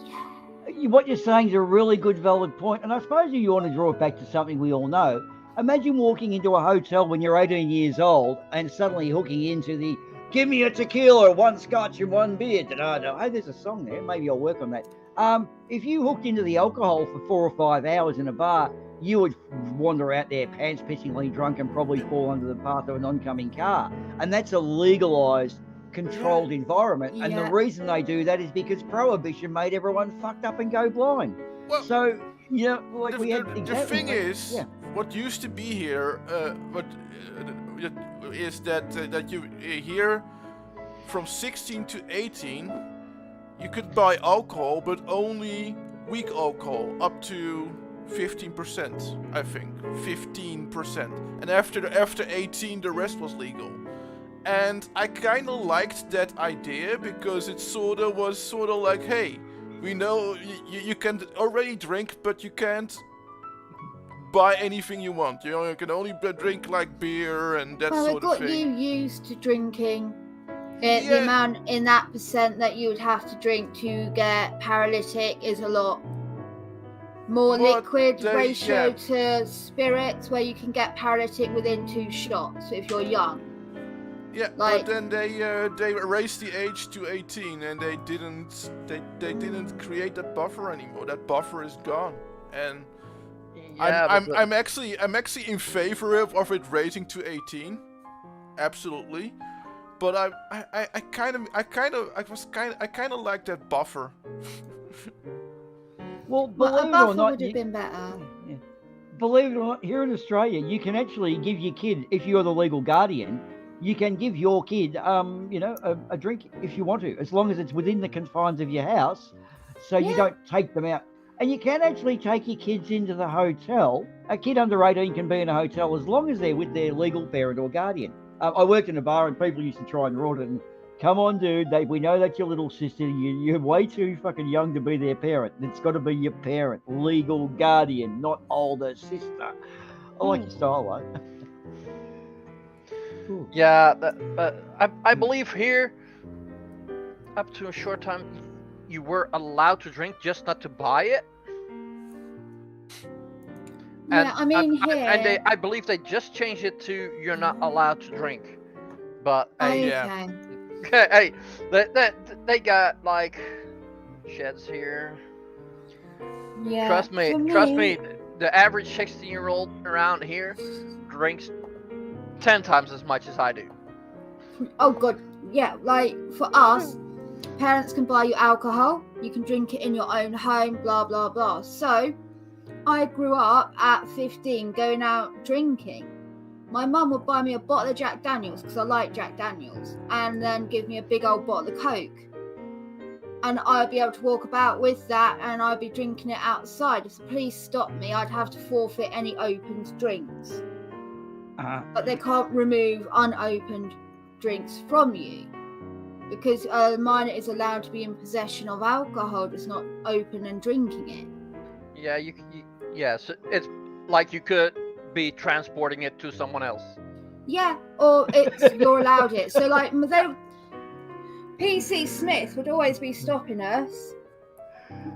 yeah. What you're saying is a really good, valid point. And I suppose if you want to draw it back to something we all know, imagine walking into a hotel when you're 18 years old and suddenly hooking into the "give me a tequila, one scotch and one beer." Hey, there's a song there. Maybe I'll work on that. If you hooked into the alcohol for 4 or 5 hours in a bar, you would wander out there pants pissingly drunk and probably fall under the path of an oncoming car. And that's a legalized, controlled environment. Yeah. And the reason they do that is because prohibition made everyone fucked up and go blind. Well, So, you know, like the thing is, what used to be here, is that you here from 16 to 18, you could buy alcohol, but only weak alcohol, up to 15%, I think, 15%. And after 18, the rest was legal. And I kind of liked that idea, because it was sort of like, hey, we know you can already drink, but you can't buy anything you want. You know, you can only drink like beer and that Well, sort they've of got thing. you used to drinking. The amount in that percent that you would have to drink to get paralytic is a lot. more But liquid they- ratio yeah. to spirits, where you can get paralytic within 2 shots if you're young. Yeah, Like- but then they raised the age to 18, and they didn't create that buffer anymore. That buffer is gone, and Yeah, I'm actually in favor of it raising to 18, absolutely. But I kind of like that buffer. Well, Well, a believe it or buffer not, would have been better. yeah. Believe it or not, here in Australia, you can actually give your kid, if you're the legal guardian, you can give your kid, a drink if you want to, as long as it's within the confines of your house, so you Yeah. don't take them out. And you can actually take your kids into the hotel. A kid under 18 can be in a hotel as long as they're with their legal parent or guardian. I worked in a bar and people used to try and run it. And come on, dude, we know that's your little sister. You're way too fucking young to be their parent. It's got to be your parent, legal guardian, not older sister. I like your style, though. Cool. Yeah, but I believe here, up to a short time, you were allowed to drink, just not to buy it. Yeah, I mean, here. I believe they just changed it to you're not allowed to drink. But hey, yeah. Okay. hey, they got like sheds here. Yeah. Trust me, for the average 16-year-old around here drinks 10 times as much as I do. Oh god, yeah. Like for us, parents can buy you alcohol. You can drink it in your own home. Blah blah blah. So, I grew up at 15 going out drinking. My mum would buy me a bottle of Jack Daniels because I like Jack Daniels, and then give me a big old bottle of Coke. And I'd be able to walk about with that, and I'd be drinking it outside. If the police stopped me, I'd have to forfeit any opened drinks. But they can't remove unopened drinks from you, because a minor is allowed to be in possession of alcohol, just not open and drinking it. Yeah, yeah, so it's like you could be transporting it to someone else. Yeah, or you're allowed it. So like PC Smith would always be stopping us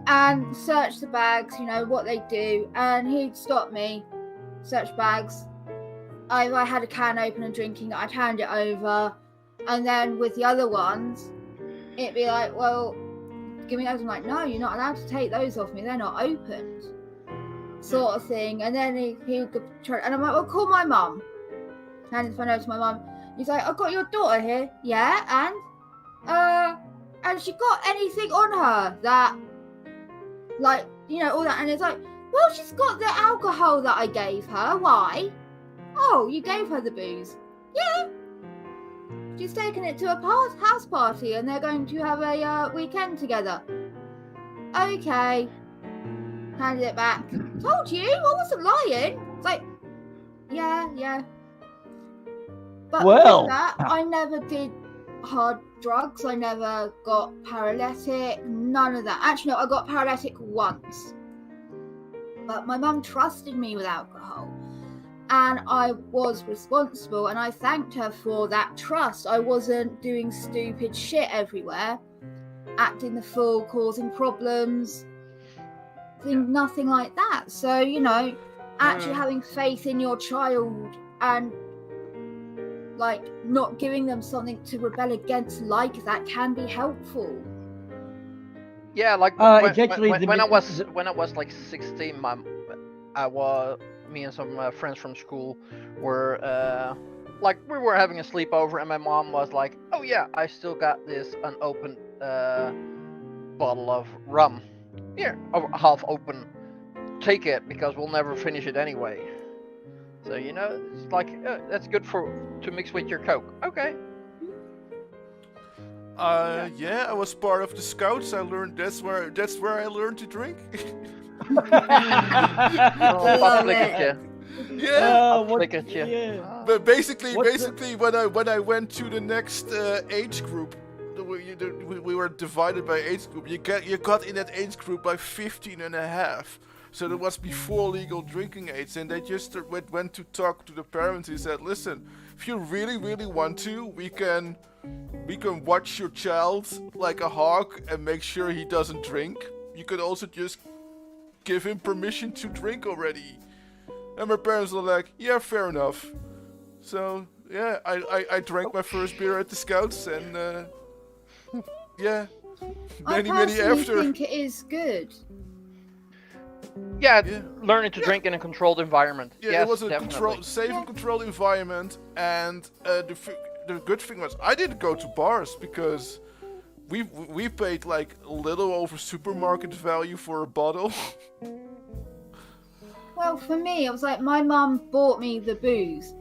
and search the bags, you know what they do, and he'd stop me, search bags. If I had a can open and drinking, I'd hand it over, and then with the other ones, it'd be like, well, give me those. I'm like, no, you're not allowed to take those off me. They're not opened, sort of thing. And then he would try, and I'm like, well, call my mum. Hand his phone over to my mum. He's like, I've got your daughter here. Yeah, and she got anything on her that, like, you know, all that. And it's like, well, she's got the alcohol that I gave her. Why? Oh, you gave her the booze. Yeah. She's taken it to a house party and they're going to have a weekend together. Okay. Handed it back. Told you, I wasn't lying. It's like, yeah. But Well. with that, I never did hard drugs. I never got paralytic. None of that. Actually, no, I got paralytic once. But my mum trusted me with alcohol. And I was responsible, and I thanked her for that trust. I wasn't doing stupid shit everywhere, acting the fool, causing problems, nothing like that. So, you know, actually having faith in your child and, like, not giving them something to rebel against like that can be helpful. Yeah, like It's actually when I was like 16, me and some friends from school were like, we were having a sleepover, and my mom was like, oh yeah, I still got this unopened bottle of rum here, half open, take it because we'll never finish it anyway. So, you know, it's like, that's good to mix with your Coke. Okay. Yeah, I was part of the Scouts. I learned that's where I learned to drink. Love it. Yeah. Flick at you. Yeah. But basically, when I went to the next age group, we were divided by age group. You got in that age group by 15 and a half. So that was before legal drinking age, and they just went to talk to the parents. He said, "Listen, if you really, really want to, we can watch your child like a hawk and make sure he doesn't drink. You could also just give him permission to drink already. And my parents were like, yeah, fair enough. So, yeah, I drank my first beer at the Scouts, and, yeah, many after. I think it is good. Yeah, learning to drink in a controlled environment. Yeah, yes, it was a definitely. safe and controlled environment, and the good thing was I didn't go to bars because we paid like a little over supermarket value for a bottle. Well, for me, it was like my mum bought me the booze.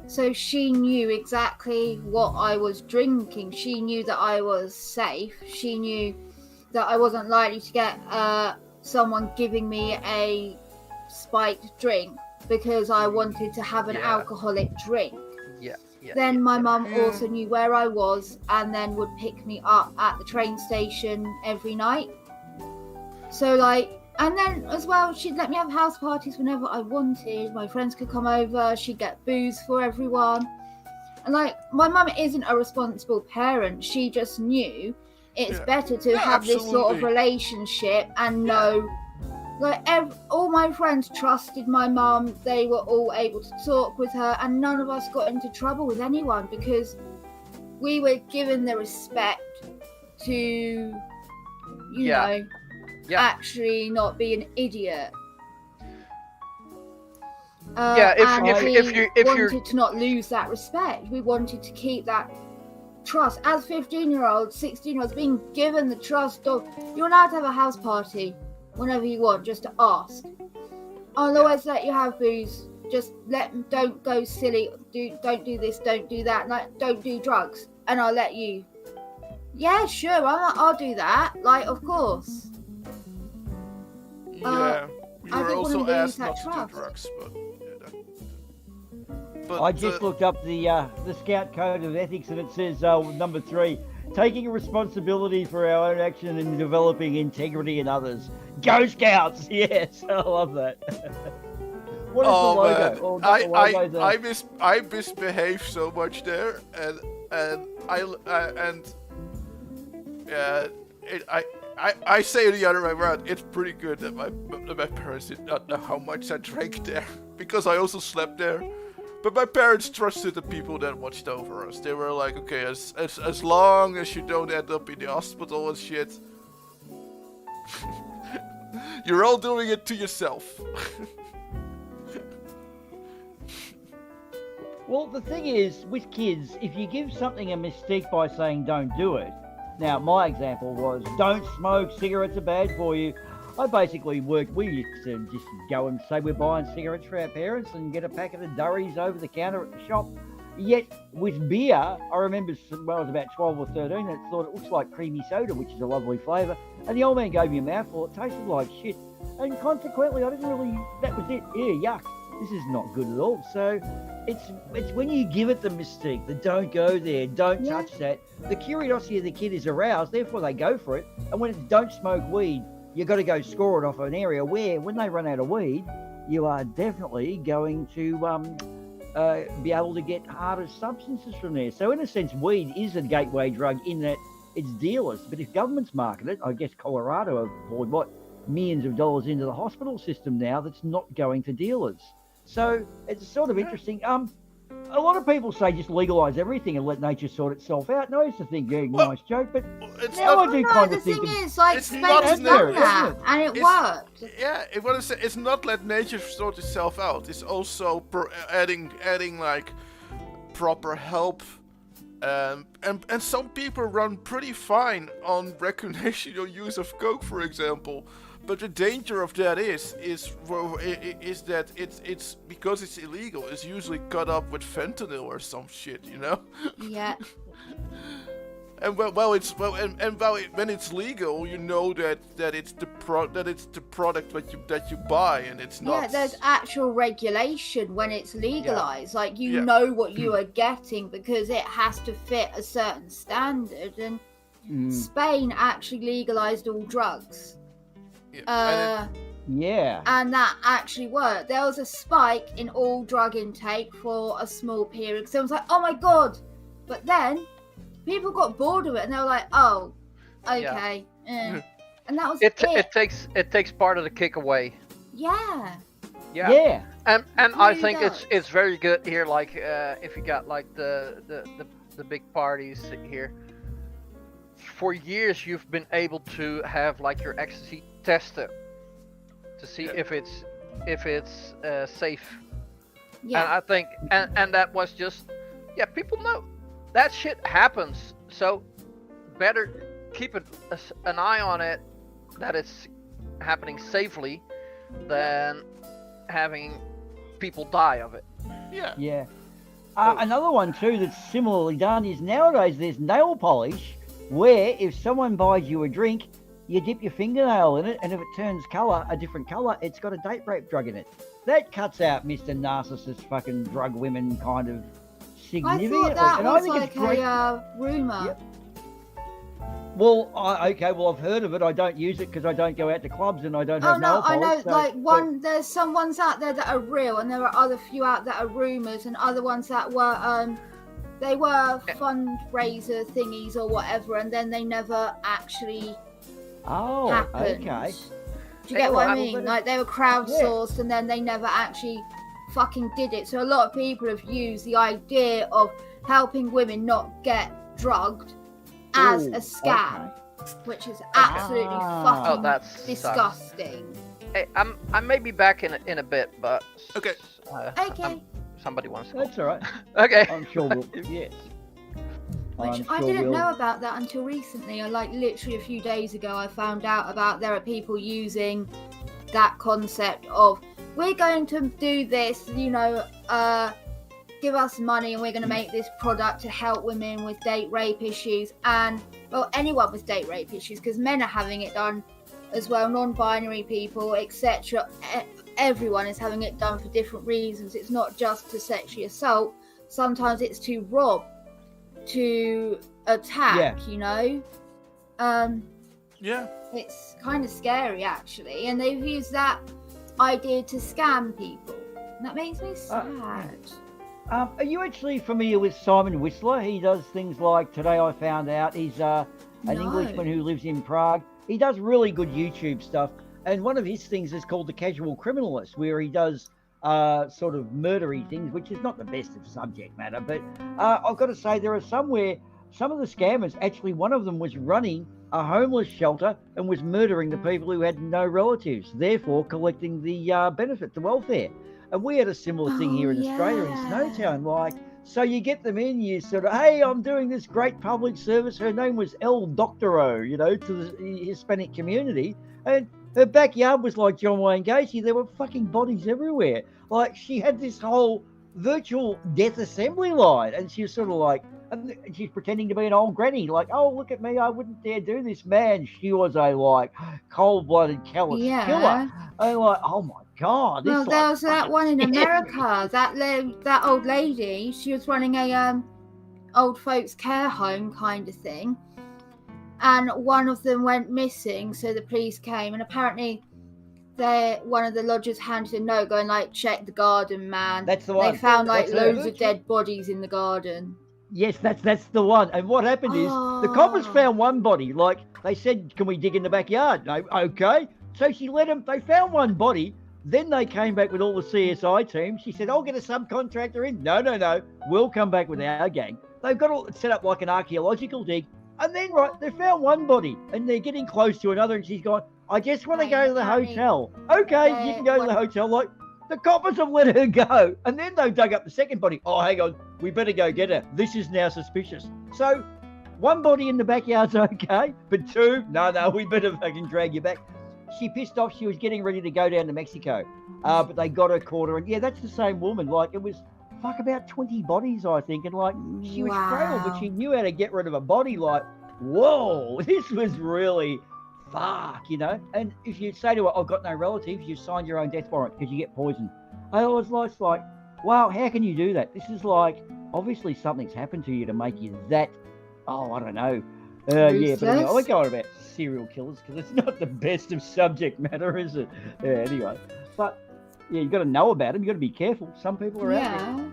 So she knew exactly what I was drinking. She knew that I was safe. She knew that I wasn't likely to get someone giving me a spiked drink because I wanted to have an alcoholic drink. Then my mum also knew where I was and then would pick me up at the train station every night. So and then as well, she'd let me have house parties whenever I wanted. My friends could come over. She'd get booze for everyone. And my mum isn't a responsible parent. She just knew it's better to have this sort of relationship and know. All my friends trusted my mum. They were all able to talk with her, and none of us got into trouble with anyone because we were given the respect to, you know, actually not be an idiot. If you wanted to not lose that respect, we wanted to keep that trust. As 15-year-olds, 16-year-olds, being given the trust of you're allowed to have a house party whenever you want, just to ask. I'll always let you have booze. Just don't go silly. Don't do this. Don't do that. Don't do drugs. And I'll let you. Yeah, sure. I'll do that. Of course. Yeah, we were also asked not to do drugs, but I just looked up the Scout Code of Ethics, and it says number 3, taking responsibility for our own action and developing integrity in others. Go Scouts! Yes, I love that. What is the logo? I misbehaved so much there, and I say the other way around. It's pretty good that my parents did not know how much I drank there, because I also slept there. But my parents trusted the people that watched over us. They were like, okay, as long as you don't end up in the hospital and shit, you're all doing it to yourself. Well, the thing is, with kids, if you give something a mystique by saying don't do it. Now, my example was don't smoke, cigarettes are bad for you. I basically we used to just go and say we're buying cigarettes for our parents and get a packet of durries over the counter at the shop. Yet with beer, I remember when I was about 12 or 13, I thought it looks like creamy soda, which is a lovely flavour. And the old man gave me a mouthful, it tasted like shit. And consequently, I didn't really, that was it. Yeah, yuck, this is not good at all. So it's when you give it the mystique, the don't go there, don't touch that. The curiosity of the kid is aroused, therefore they go for it. And when it's don't smoke weed, you've got to go score it off an area where, when they run out of weed, you are definitely going to be able to get harder substances from there. So in a sense, weed is a gateway drug in that it's dealers. But if governments market it, I guess Colorado have poured, millions of dollars into the hospital system now that's not going to dealers. So it's sort of interesting. A lot of people say just legalise everything and let nature sort itself out. And I used to think, nice joke, but now I do kind of think... The thing is, Spain has done that, and it worked. Yeah, it's not let nature sort itself out. It's also adding proper help. And some people run pretty fine on recreational use of coke, for example. But the danger of that is that it's because it's illegal. It's usually cut up with fentanyl or some shit, you know. Yeah. And when it's legal, you know that it's the product that you buy, and it's not. Yeah, there's actual regulation when it's legalized. Yeah. You know what you are getting because it has to fit a certain standard. And Spain actually legalized all drugs. And that actually worked. There was a spike in all drug intake for a small period. So I was like, oh my god! But then people got bored of it, and they were like, oh, okay. and that was it takes part of the kick away. Yeah. Yeah. And I Really think does. it's very good here. Like if you got like the big parties here. For years, you've been able to have like your ecstasy tested to see if it's safe. Yeah. And I think and that was just people know that shit happens. So better keep an eye on it that it's happening safely than having people die of it. Yeah. Yeah. Another one too that's similarly done is nowadays there's nail polish where if someone buys you a drink, you dip your fingernail in it, and if it turns a different colour, it's got a date rape drug in it. That cuts out Mr. Narcissist fucking drug women kind of I significantly. thought that and I was think like it's great. a rumour. Yep. Well, I've heard of it. I don't use it because I don't go out to clubs and I don't have nail I polish. know. There's some ones out there that are real, and there are other few out that are rumours, and other ones that were they were fundraiser thingies or whatever, and then they never actually happened. Okay. Do you get what I mean? Like they were crowdsourced, and then they never actually fucking did it. So a lot of people have used the idea of helping women not get drugged as a scam, which is absolutely fucking that's disgusting. Hey, I may be back in a bit, but Okay. Somebody wants to. That's all right. Okay. I'm sure we'll. Yes. Which I didn't know about that until recently. Like literally a few days ago, I found out about there are people using that concept of we're going to do this, give us money and we're going to make this product to help women with date rape issues and anyone with date rape issues, because men are having it done as well, non-binary people, etc. Everyone is having it done for different reasons. It's not just to sexually assault. Sometimes it's to rob, to attack, It's kind of scary actually, and they've used that idea to scam people, and that makes me sad. Are you actually familiar with Simon Whistler? He does things like Today I Found Out. He's an Englishman who lives in Prague. He does really good YouTube stuff, and one of his things is called The Casual Criminalist, where he does sort of murdery things, which is not the best of subject matter, but I've got to say there are some where some of the scammers, actually one of them was running a homeless shelter and was murdering the people who had no relatives, therefore collecting the benefit, the welfare. And we had a similar thing here in Australia in Snowtown, like, so you get them in, you sort of, hey, I'm doing this great public service. Her name was El Doctoro, to the Hispanic community, and her backyard was like John Wayne Gacy. There were fucking bodies everywhere. Like, she had this whole virtual death assembly line, and she was sort of like, and she's pretending to be an old granny, like, oh, look at me, I wouldn't dare do this. Man, she was a, like, cold-blooded, callous killer. And like, oh, my God. Well, there was that one in America, that old lady, she was running a old folks care home kind of thing, and one of them went missing, so the police came, and apparently one of the lodgers handed a note going like, check the garden, man. That's the one. They found like loads of dead bodies in the garden. Yes, that's the one. And what happened is the coppers found one body. Like, they said, can we dig in the backyard? No, okay. So she let them, they found one body. Then they came back with all the CSI team. She said, I'll get a subcontractor in. No. We'll come back with our gang. They've got all set up like an archaeological dig. And then, they found one body and they're getting close to another. And she's gone, I just want to go to the hotel. Okay, you can go to the hotel. Like, the coppers have let her go. And then they dug up the second body. Oh, hang on. We better go get her. This is now suspicious. So, one body in the backyard's okay. But two, no, we better fucking drag you back. She pissed off. She was getting ready to go down to Mexico. But they got her, caught her. And yeah, that's the same woman. Like, it was about 20 bodies, I think. And like, she was frail, but she knew how to get rid of a body. Like, whoa, this was really... fuck, and if you say to her, I've got no relatives, you signed your own death warrant because you get poisoned. I was like, wow, how can you do that? This is like, obviously something's happened to you to make you that, I don't know. But anyway, I won't go on about serial killers because it's not the best of subject matter, is it? Yeah, anyway. But, yeah, you got to know about them. You got to be careful. Some people are out there.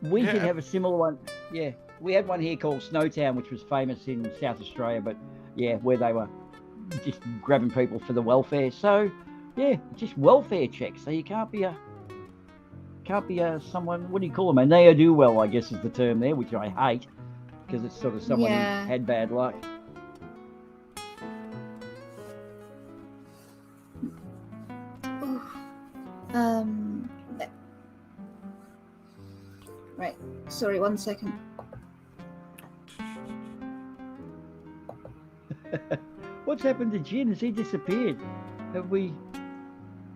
We did have a similar one. Yeah, we had one here called Snowtown, which was famous in South Australia, but... yeah, where they were just grabbing people for the welfare. So, yeah, just welfare checks. So you can't be someone, what do you call them? A ne'er-do-well, I guess is the term there, which I hate because it's sort of someone who had bad luck. Right. Sorry, 1 second. What's happened to Jin? Has he disappeared? Have we?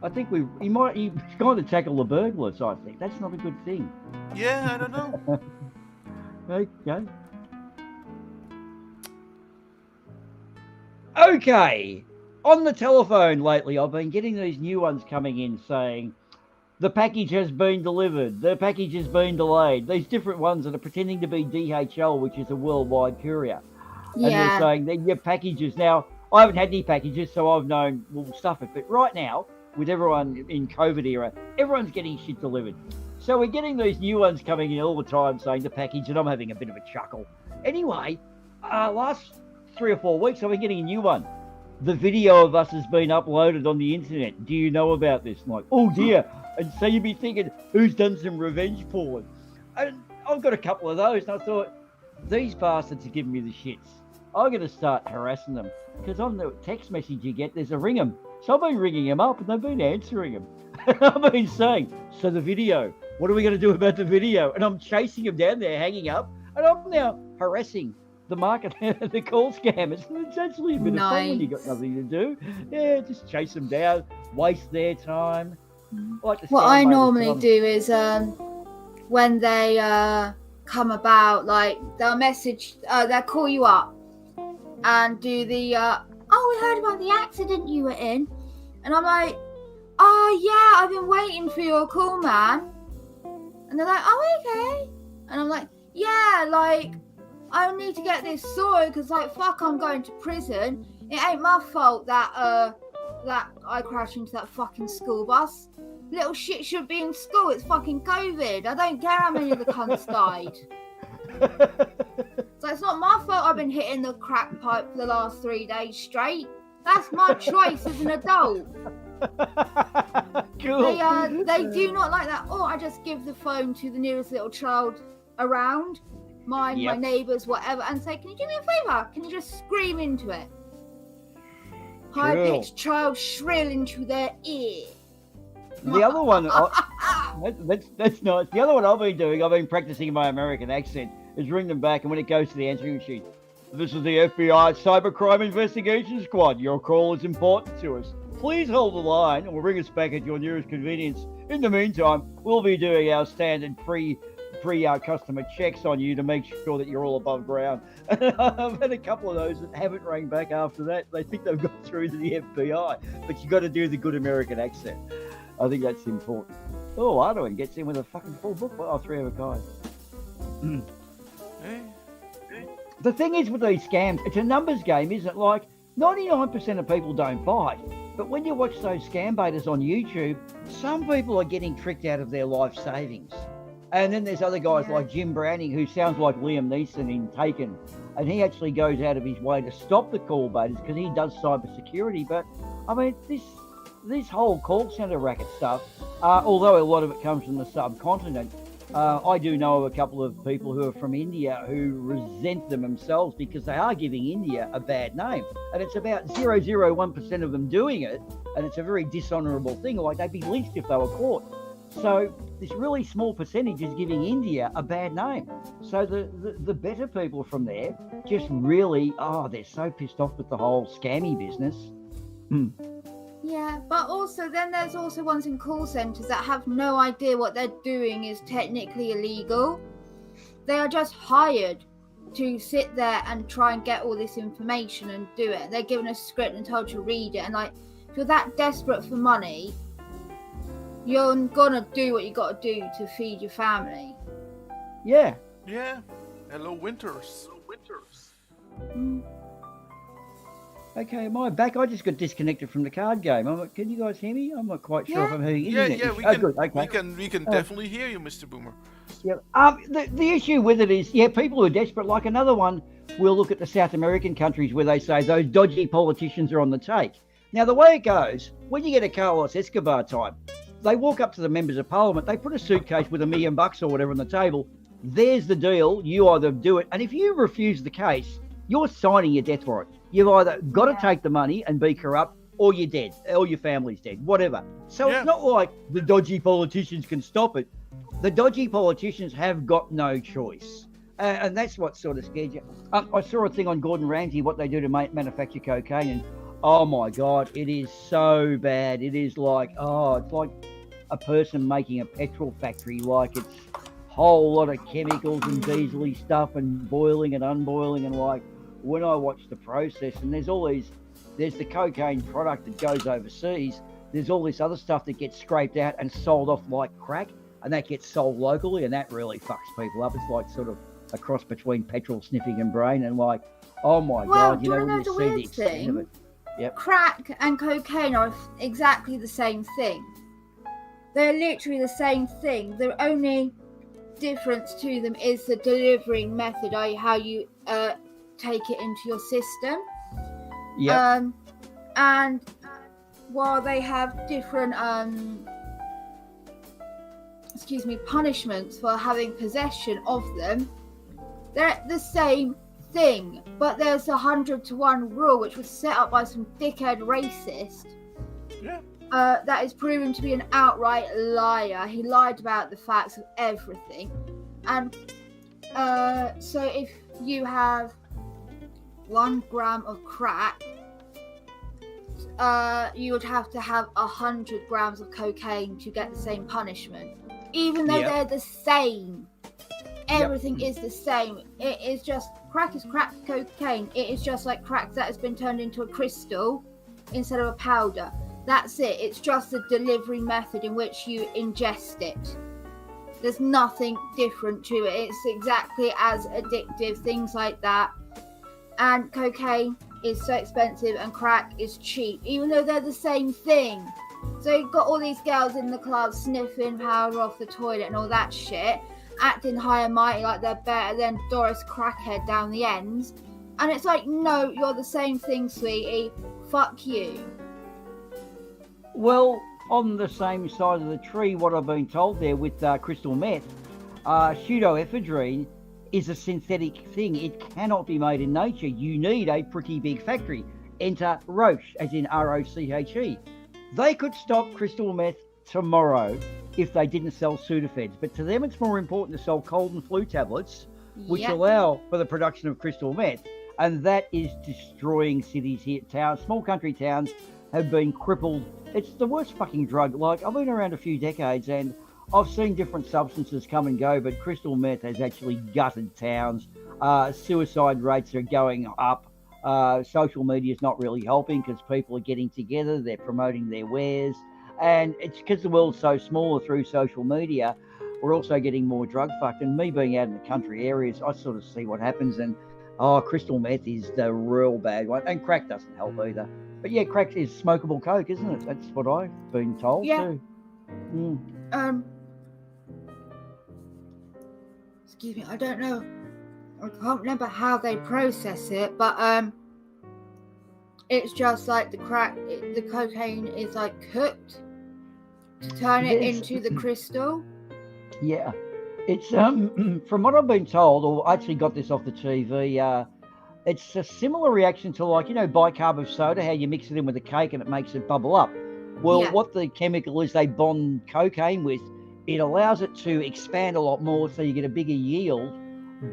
I think he's going to tackle the burglars, I think. That's not a good thing. Yeah, I don't know. Okay. Okay. On the telephone lately, I've been getting these new ones coming in saying, the package has been delivered. The package has been delayed. These different ones that are pretending to be DHL, which is a worldwide courier. Yeah. And they're saying that your packages now, I haven't had any packages, so I've known we'll stuff it. But right now, with everyone in COVID era, everyone's getting shit delivered. So we're getting these new ones coming in all the time saying the package, and I'm having a bit of a chuckle. Anyway, last 3 or 4 weeks, I've been getting a new one. The video of us has been uploaded on the internet. Do you know about this? I'm like, oh dear. And so you'd be thinking, who's done some revenge porn? And I've got a couple of those, and I thought, these bastards are giving me the shits. I'm going to start harassing them. Because on the text message you get, there's a ring 'em. So I've been ringing them up, and they've been answering them. I've been saying, so the video, what are we going to do about the video? And I'm chasing them down there, hanging up, and I'm now harassing the market, the call scammers. It's actually a bit of fun when you've got nothing to do. Yeah, just chase them down, waste their time. What I normally do is when they come about, like they'll they'll call you up and do the oh, we heard about the accident you were in, and I'm like, oh yeah, I've been waiting for your call, man. And they're like, oh okay, and I'm like, yeah, like I need to get this sorted because like fuck, I'm going to prison. It ain't my fault that that I crashed into that fucking school bus. Little shit should be in school. It's fucking COVID. I don't care how many of the cunts died. So it's not my fault I've been hitting the crack pipe for the last 3 days straight. That's my choice as an adult. Cool. They do not like that. Or I just give the phone to the nearest little child around, my neighbours, whatever, and say, can you do me a favour? Can you just scream into it? High-pitched child shrill into their ear. The other one, that's nice. The other one I've been practicing my American accent, is ring them back, and when it goes to the answering machine, this is the FBI Cybercrime Investigation Squad. Your call is important to us. Please hold the line, and we'll ring us back at your nearest convenience. In the meantime, we'll be doing our standard customer checks on you to make sure that you're all above ground. I've had a couple of those that haven't rang back after that. They think they've got through to the FBI, but you got to do the good American accent. I think that's important. Oh, Ardawen gets in with a fucking full book. Oh, 3 of a kind. The thing is with these scams, it's a numbers game, isn't it? Like, 99% of people don't bite. But when you watch those scam baiters on YouTube, some people are getting tricked out of their life savings. And then there's other guys like Jim Browning, who sounds like Liam Neeson in Taken. And he actually goes out of his way to stop the call baiters because he does cybersecurity. But, I mean, this whole call centre racket stuff, although a lot of it comes from the subcontinent, I do know of a couple of people who are from India who resent them themselves because they are giving India a bad name. And it's about 0.001% of them doing it, and it's a very dishonourable thing. Like, they'd be lynched if they were caught. So this really small percentage is giving India a bad name. So the better people from there just really, they're so pissed off with the whole scammy business. Yeah, but also then there's also ones in call centres that have no idea what they're doing is technically illegal. They are just hired to sit there and try and get all this information and do it. They're given a script and told to read it. And like, if you're that desperate for money, you're gonna do what you gotta do to feed your family. Yeah. Yeah. Hello, Winters. Okay, am I back? I just got disconnected from the card game. Can you guys hear me? I'm not quite sure if I'm hearing internet. Yeah, we Oh, can, good, okay. we can definitely hear you, Mr. Boomer. Yeah. The issue with it is, people who are desperate, like another one, we'll look at the South American countries where they say those dodgy politicians are on the take. Now, the way it goes, when you get a Carlos Escobar type, they walk up to the members of parliament, they put a suitcase with $1 million or whatever on the table. There's the deal. You either do it, and if you refuse the case, you're signing your death warrant. You've either got to take the money and be corrupt, or you're dead, or your family's dead, whatever. So it's not like the dodgy politicians can stop it. The dodgy politicians have got no choice. And that's what sort of scared you. I saw a thing on Gordon Ramsay, what they do to manufacture cocaine, and oh my God, it is so bad. It is like, it's like a person making a petrol factory. Like, it's a whole lot of chemicals and diesel-y stuff and boiling and unboiling, and like, when I watch the process, and there's the cocaine product that goes overseas, there's all this other stuff that gets scraped out and sold off like crack, and that gets sold locally, and that really fucks people up. It's like sort of a cross between petrol sniffing and brain, and like, oh my God, you know, when you see the extent of it. Yep. Crack and cocaine are exactly the same thing. They're literally the same thing. The only difference to them is the delivery method, i.e. how you take it into your system. Yeah. And while they have different punishments for having possession of them, they're the same thing. But there's a 100-to-1 rule which was set up by some dickhead racist. Yeah. That is proven to be an outright liar. He lied about the facts of everything. And so if you have 1 gram of crack, you would have to have 100 grams of cocaine to get the same punishment, even though they're the same. Everything is the same. It is just crack is crack cocaine. It is just like crack that has been turned into a crystal instead of a powder. That's it. It's just the delivery method in which you ingest it. There's nothing different to it. It's exactly as addictive, things like that. And cocaine is so expensive and crack is cheap, even though they're the same thing. So you've got all these girls in the club sniffing powder off the toilet and all that shit, acting high and mighty like they're better than Doris Crackhead down the ends. And it's like, no, you're the same thing, sweetie. Fuck you. Well, on the same side of the tree, what I've been told there with crystal meth, pseudoephedrine is a synthetic thing. It cannot be made in nature. You need a pretty big factory. Enter Roche, as in R-O-C-H-E. They could stop crystal meth tomorrow if they didn't sell Sudafeds. But to them, it's more important to sell cold and flu tablets, which allow for the production of crystal meth. And that is destroying cities here, towns. Small country towns have been crippled. It's the worst fucking drug. Like, I've been around a few decades and I've seen different substances come and go, but crystal meth has actually gutted towns. Suicide rates are going up. Social media is not really helping because people are getting together, they're promoting their wares. And it's because the world's so small through social media, we're also getting more drug fucked. And me being out in the country areas, I sort of see what happens. And crystal meth is the real bad one. And crack doesn't help either. But yeah, crack is smokable coke, isn't it? That's what I've been told too. Excuse me, I don't know. I can't remember how they process it, but it's just like the cocaine is like cooked to turn it into the crystal. Yeah, it's from what I've been told, or I actually got this off the TV. It's a similar reaction to, like, bicarb of soda, how you mix it in with a cake and it makes it bubble up. Well, what the chemical is they bond cocaine with, it allows it to expand a lot more so you get a bigger yield,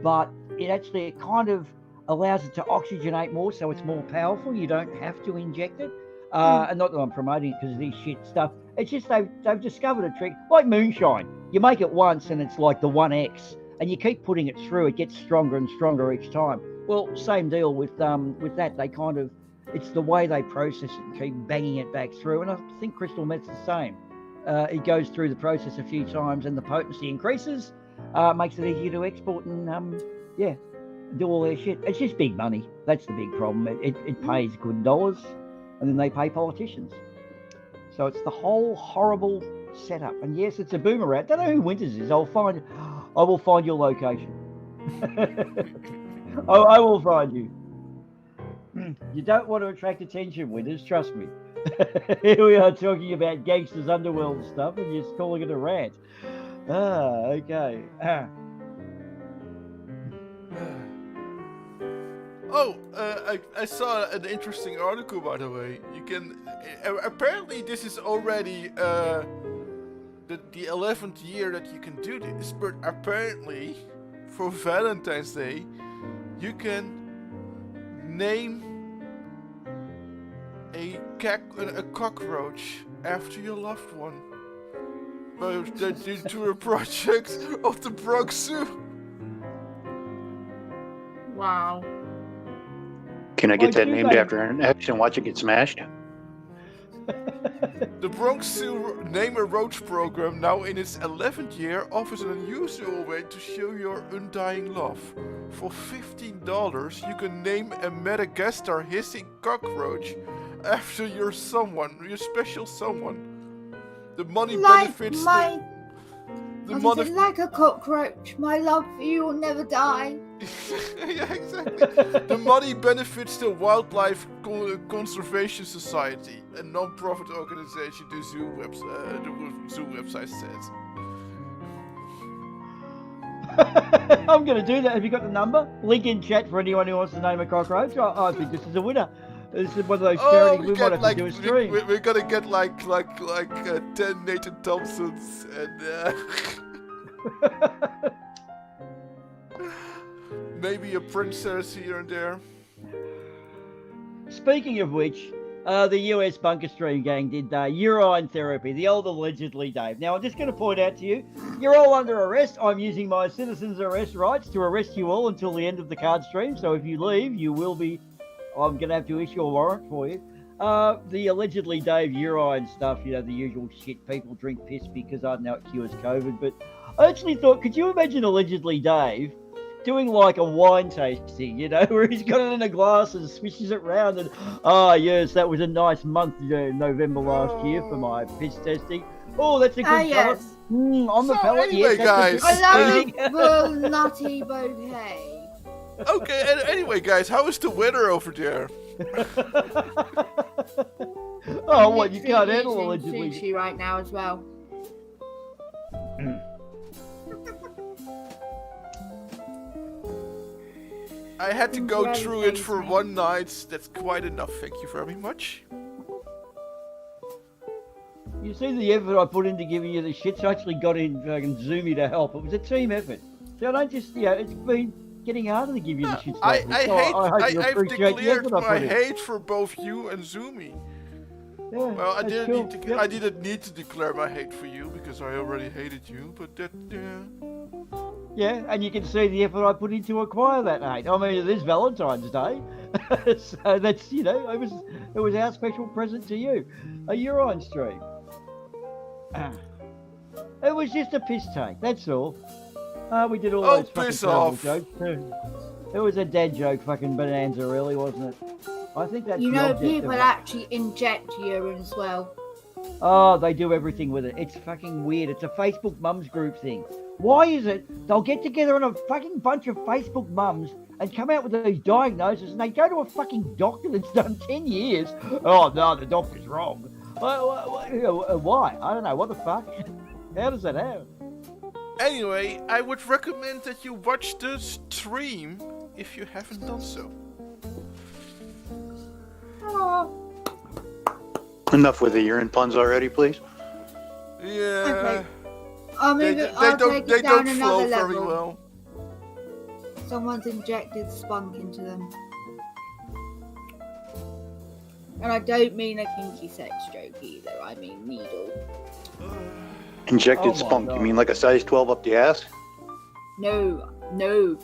but it kind of allows it to oxygenate more so it's more powerful. You don't have to inject it. And not that I'm promoting it because of this shit stuff. It's just they've discovered a trick, like moonshine. You make it once and it's like the 1X, and you keep putting it through, it gets stronger and stronger each time. Well, same deal with that. They kind of, it's the way they process it and keep banging it back through. And I think crystal meth's the same. It goes through the process a few times and the potency increases, makes it easier to export. And do all their shit. It's just big money. That's the big problem. It pays good dollars, and then they pay politicians. So it's the whole horrible setup. And yes, it's a boomer rat. Don't know who Winters is. I will find your location. I will find you. You don't want to attract attention, Winters. Trust me. Here we are talking about gangsters' underworld stuff, and you're calling it a rant. Okay. Oh, I saw an interesting article, by the way. You can apparently this is already the 11th year that you can do this, but apparently for Valentine's Day you can name a cockroach after your loved one. Due to a project of the Bronx Zoo. Wow. Can I get that named after an ex and watch it get smashed? The Bronx Zoo Name a Roach program, now in its 11th year, offers an unusual way to show your undying love. For $15, you can name a Madagascar hissing cockroach after your special someone. The money benefits like a cockroach. My love for you will never die. Yeah, exactly. The money benefits the Wildlife Conservation Society, a non-profit organization. The zoo website says. I'm going to do that. Have you got the number? Link in chat for anyone who wants to name a cockroach. I think this is a winner. This is one of those charities we might have to do a stream. We're gonna get like 10 Nathan Thompsons and maybe a princess here and there. Speaking of which, the US Bunker Stream gang did urine therapy, the old allegedly Dave. Now, I'm just going to point out to you, you're all under arrest. I'm using my citizen's arrest rights to arrest you all until the end of the card stream. So if you leave, you will be... I'm going to have to issue a warrant for you. The allegedly Dave urine stuff, you know, the usual shit. People drink piss because, I don't know, it cures COVID. But I actually thought, could you imagine allegedly Dave doing like a wine tasting, you know, where he's got it in a glass and swishes it round and, yes, that was a nice month, November last year for my piss testing. Oh, that's a good yes. On the pellet, anyway, guys. I love the nutty bouquet. Okay, and anyway, guys, how is the weather over there? Oh, what, you can't handle allegedly sushi right now as well. I had to go through it for one night. That's quite enough. Thank you very much. You see the effort I put into giving you the shits. I actually got in fucking Zoomy to help. It was a team effort. So I don't just, it's been getting harder to give you the shits. I've declared my hate for both you and Zoomy. Yeah, well, I didn't cool. I didn't need to declare my hate for you because I already hated you, but that, Yeah, and you can see the effort I put in to acquire that hate. I mean, it is Valentine's Day, so that's, it was our special present to you, a urine stream. It was just a piss take, that's all. We did all those fucking terrible jokes too. It was a dead joke fucking bonanza, really, wasn't it? I think that's people actually inject urine as well. Oh, they do everything with it. It's fucking weird. It's a Facebook mums group thing. Why is it they'll get together on a fucking bunch of Facebook mums and come out with these diagnoses and they go to a fucking doctor that's done 10 years? Oh, no, the doctor's wrong. Why? I don't know. What the fuck? How does that happen? Anyway, I would recommend that you watch the stream if you haven't done so. Enough with the urine puns already, please. Yeah. Okay. They don't flow very well. Someone's injected spunk into them. And I don't mean a kinky sex joke either, I mean needle. Injected spunk, you mean like a size 12 up the ass? No. No.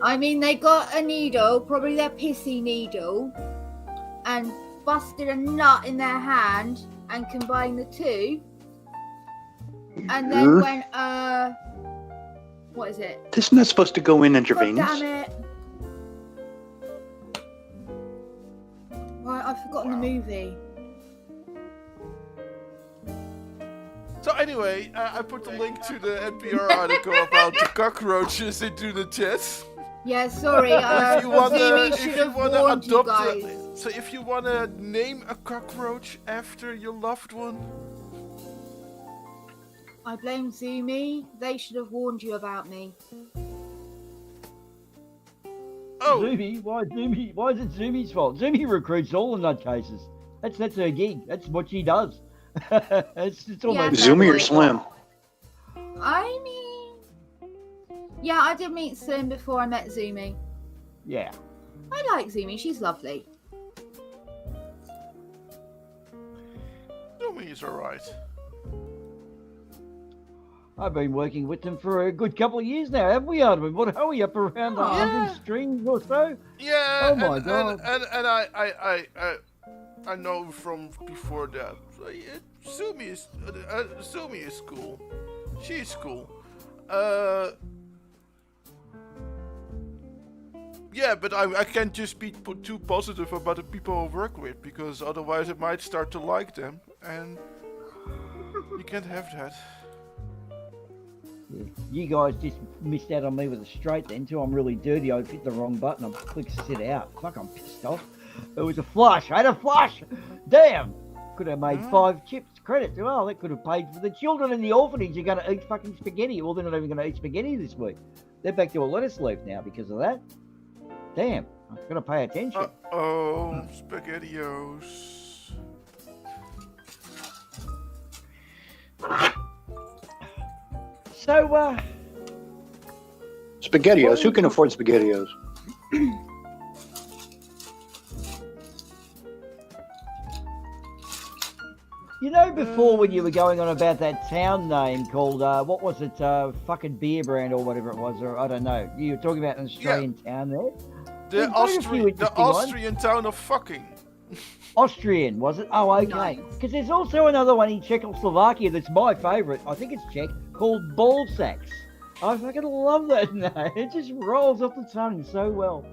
I mean, they got a needle, probably their pissy needle, and busted a nut in their hand and combined the two. And then What is it? Isn't that supposed to go in God intravenous? damn it! Right, I've forgotten the movie. So anyway, I put the link to the NPR article about the cockroaches into the chat. Yeah, sorry. If you wanna, Zumi if should you have wanna warned you adopt, guys. so if you wanna name a cockroach after your loved one, I blame Zumi. They should have warned you about me. oh, Zumi? Why Zumi? Why is it Zumi's fault? Zumi recruits all the nutcases. That's her gig. That's what she does. it's almost Zoomy or Slim? I mean, yeah, I did meet Slim before I met Zumi. Yeah. I like Zumi. She's lovely. Yumi is alright. I've been working with them for a good couple of years now, haven't we, Ardawen? What are we up around 100 streams or so? Yeah, Oh my God. And I know from before that. Zumi is cool. She's cool. Yeah, but I can't just be too positive about the people I work with, because otherwise I might start to like them, and you can't have that. Yeah. You guys just missed out on me with a straight then, too. I'm really dirty. I hit the wrong button. I clicked sit out. Fuck, I'm pissed off. It was a flush. I had a flush. Damn. Could have made 5 chips credits. Well, that could have paid for the children in the orphanage. You're going to eat fucking spaghetti. Well, they're not even going to eat spaghetti this week. They're back to a lettuce leaf now because of that. Damn. I've got to pay attention. Oh, SpaghettiOs. So, SpaghettiOs. Who can afford SpaghettiOs? you know, before when you were going on about that town name called, what was it, fucking beer brand or whatever it was, or I don't know. You were talking about an Australian town there? The Austrian town of fucking. Austrian, was it? Oh, okay. Because there's also another one in Czechoslovakia that's my favourite. I think it's Czech, called Ballsacks. I fucking love that name. It just rolls off the tongue so well.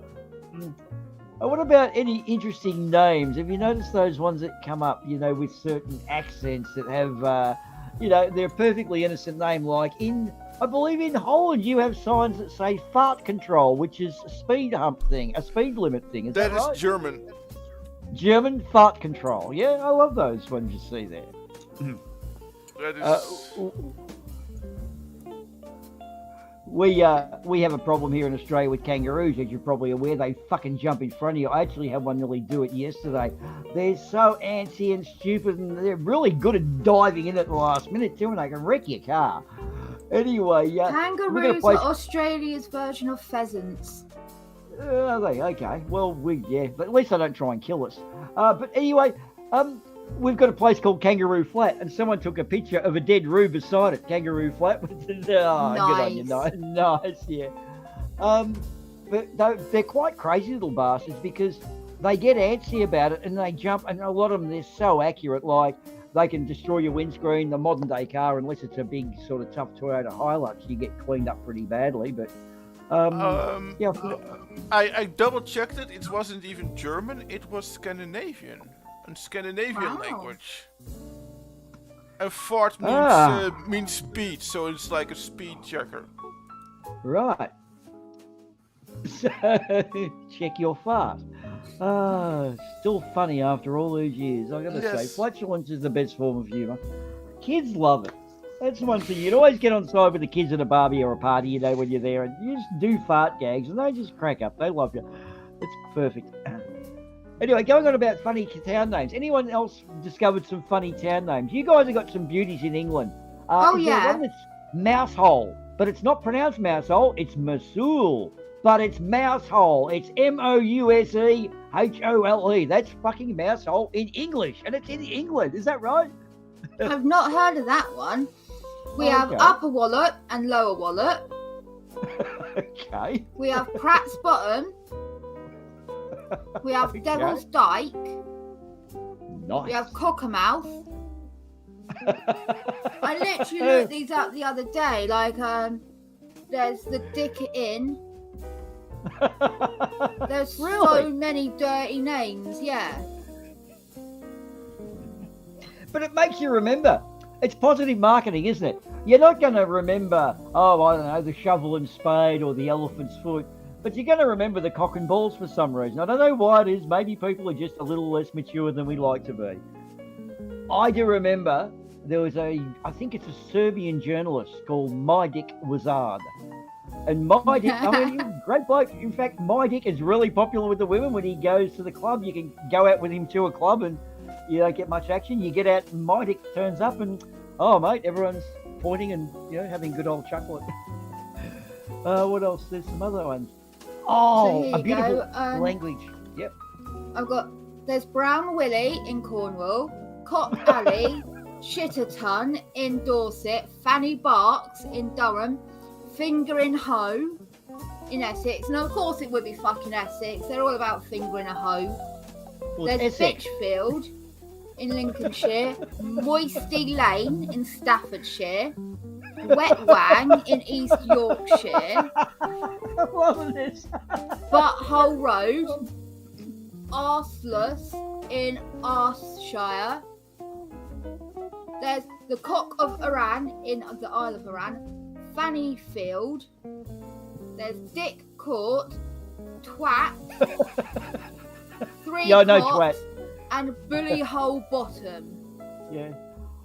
What about any interesting names? Have you noticed those ones that come up, you know, with certain accents that have, you know, they're a perfectly innocent name, like I believe in Holland you have signs that say fart control, which is a speed hump thing, a speed limit thing. Is that right? That is German. German fart control. Yeah, I love those ones you see there. That is... We have a problem here in Australia with kangaroos, as you're probably aware. They fucking jump in front of you. I actually had one nearly do it yesterday. They're so antsy and stupid, and they're really good at diving in at the last minute too, and they can wreck your car. Anyway, kangaroos are Australia's version of pheasants. Are they? Okay. Well, but at least they don't try and kill us. But anyway, we've got a place called Kangaroo Flat, and someone took a picture of a dead roo beside it. Kangaroo Flat. Good on you. Nice, yeah. But they're quite crazy little bastards because they get antsy about it and they jump, and a lot of them, they're so accurate, like they can destroy your windscreen. The modern day car, unless it's a big sort of tough Toyota Hilux, you get cleaned up pretty badly, but I double checked it. It wasn't even German. It was Scandinavian, a Scandinavian language. And fart means speed, so it's like a speed checker. Right. So check your fart. Still funny after all these years. I gotta say, flatulence is the best form of humour. Kids love it. That's one thing. You'd always get on side with the kids at a barbie or a party, you know, when you're there, and you just do fart gags, and they just crack up. They love you. It's perfect. Anyway, going on about funny town names. Anyone else discovered some funny town names? You guys have got some beauties in England. Is there one that's Mousehole, but it's not pronounced Mousehole. It's Mosul, but it's Mousehole. It's Mousehole. That's fucking Mousehole in English, and it's in England. Is that right? I've not heard of that one. We have Upper Wallet and Lower Wallet. Okay. We have Pratt's Bottom. We have Devil's Dyke. Nice. We have Cockermouth. I literally looked these up the other day. Like, There's the Dick Inn. There's Really? so many dirty names, yeah. But it makes you remember. It's positive marketing, isn't it? You're not going to remember, oh, I don't know, the Shovel and Spade or the Elephant's Foot, but you're going to remember the Cock and Balls for some reason. I don't know why it is. Maybe people are just a little less mature than we like to be. I do remember there was I think it's a Serbian journalist called My Dick Wazard. And My Dick, I mean, great bloke. In fact, My Dick is really popular with the women. When he goes to the club, you can go out with him to a club and you don't get much action. You get out and My Dick turns up and, oh, mate, everyone's pointing and, having good old chuckle. What else? There's some other ones. Oh, So a beautiful go. language. Yep. There's Brown Willie in Cornwall, Cock Alley, Shitterton in Dorset, Fanny Barks in Durham, Fingering Hoe in Essex. And of course it would be fucking Essex. They're all about fingering a hoe. Well, There's Essex. Bitchfield in Lincolnshire, Moisty Lane in Staffordshire, Wet Wang in East Yorkshire, I love this. Butthole Road, Arseless in Ayrshire. There's the Cock of Iran in the Isle of Iran, Fanny Field. There's Dick Court, Twat, Three Yeah, I know Cots, Twat. and Bully Hole Bottom. Yeah.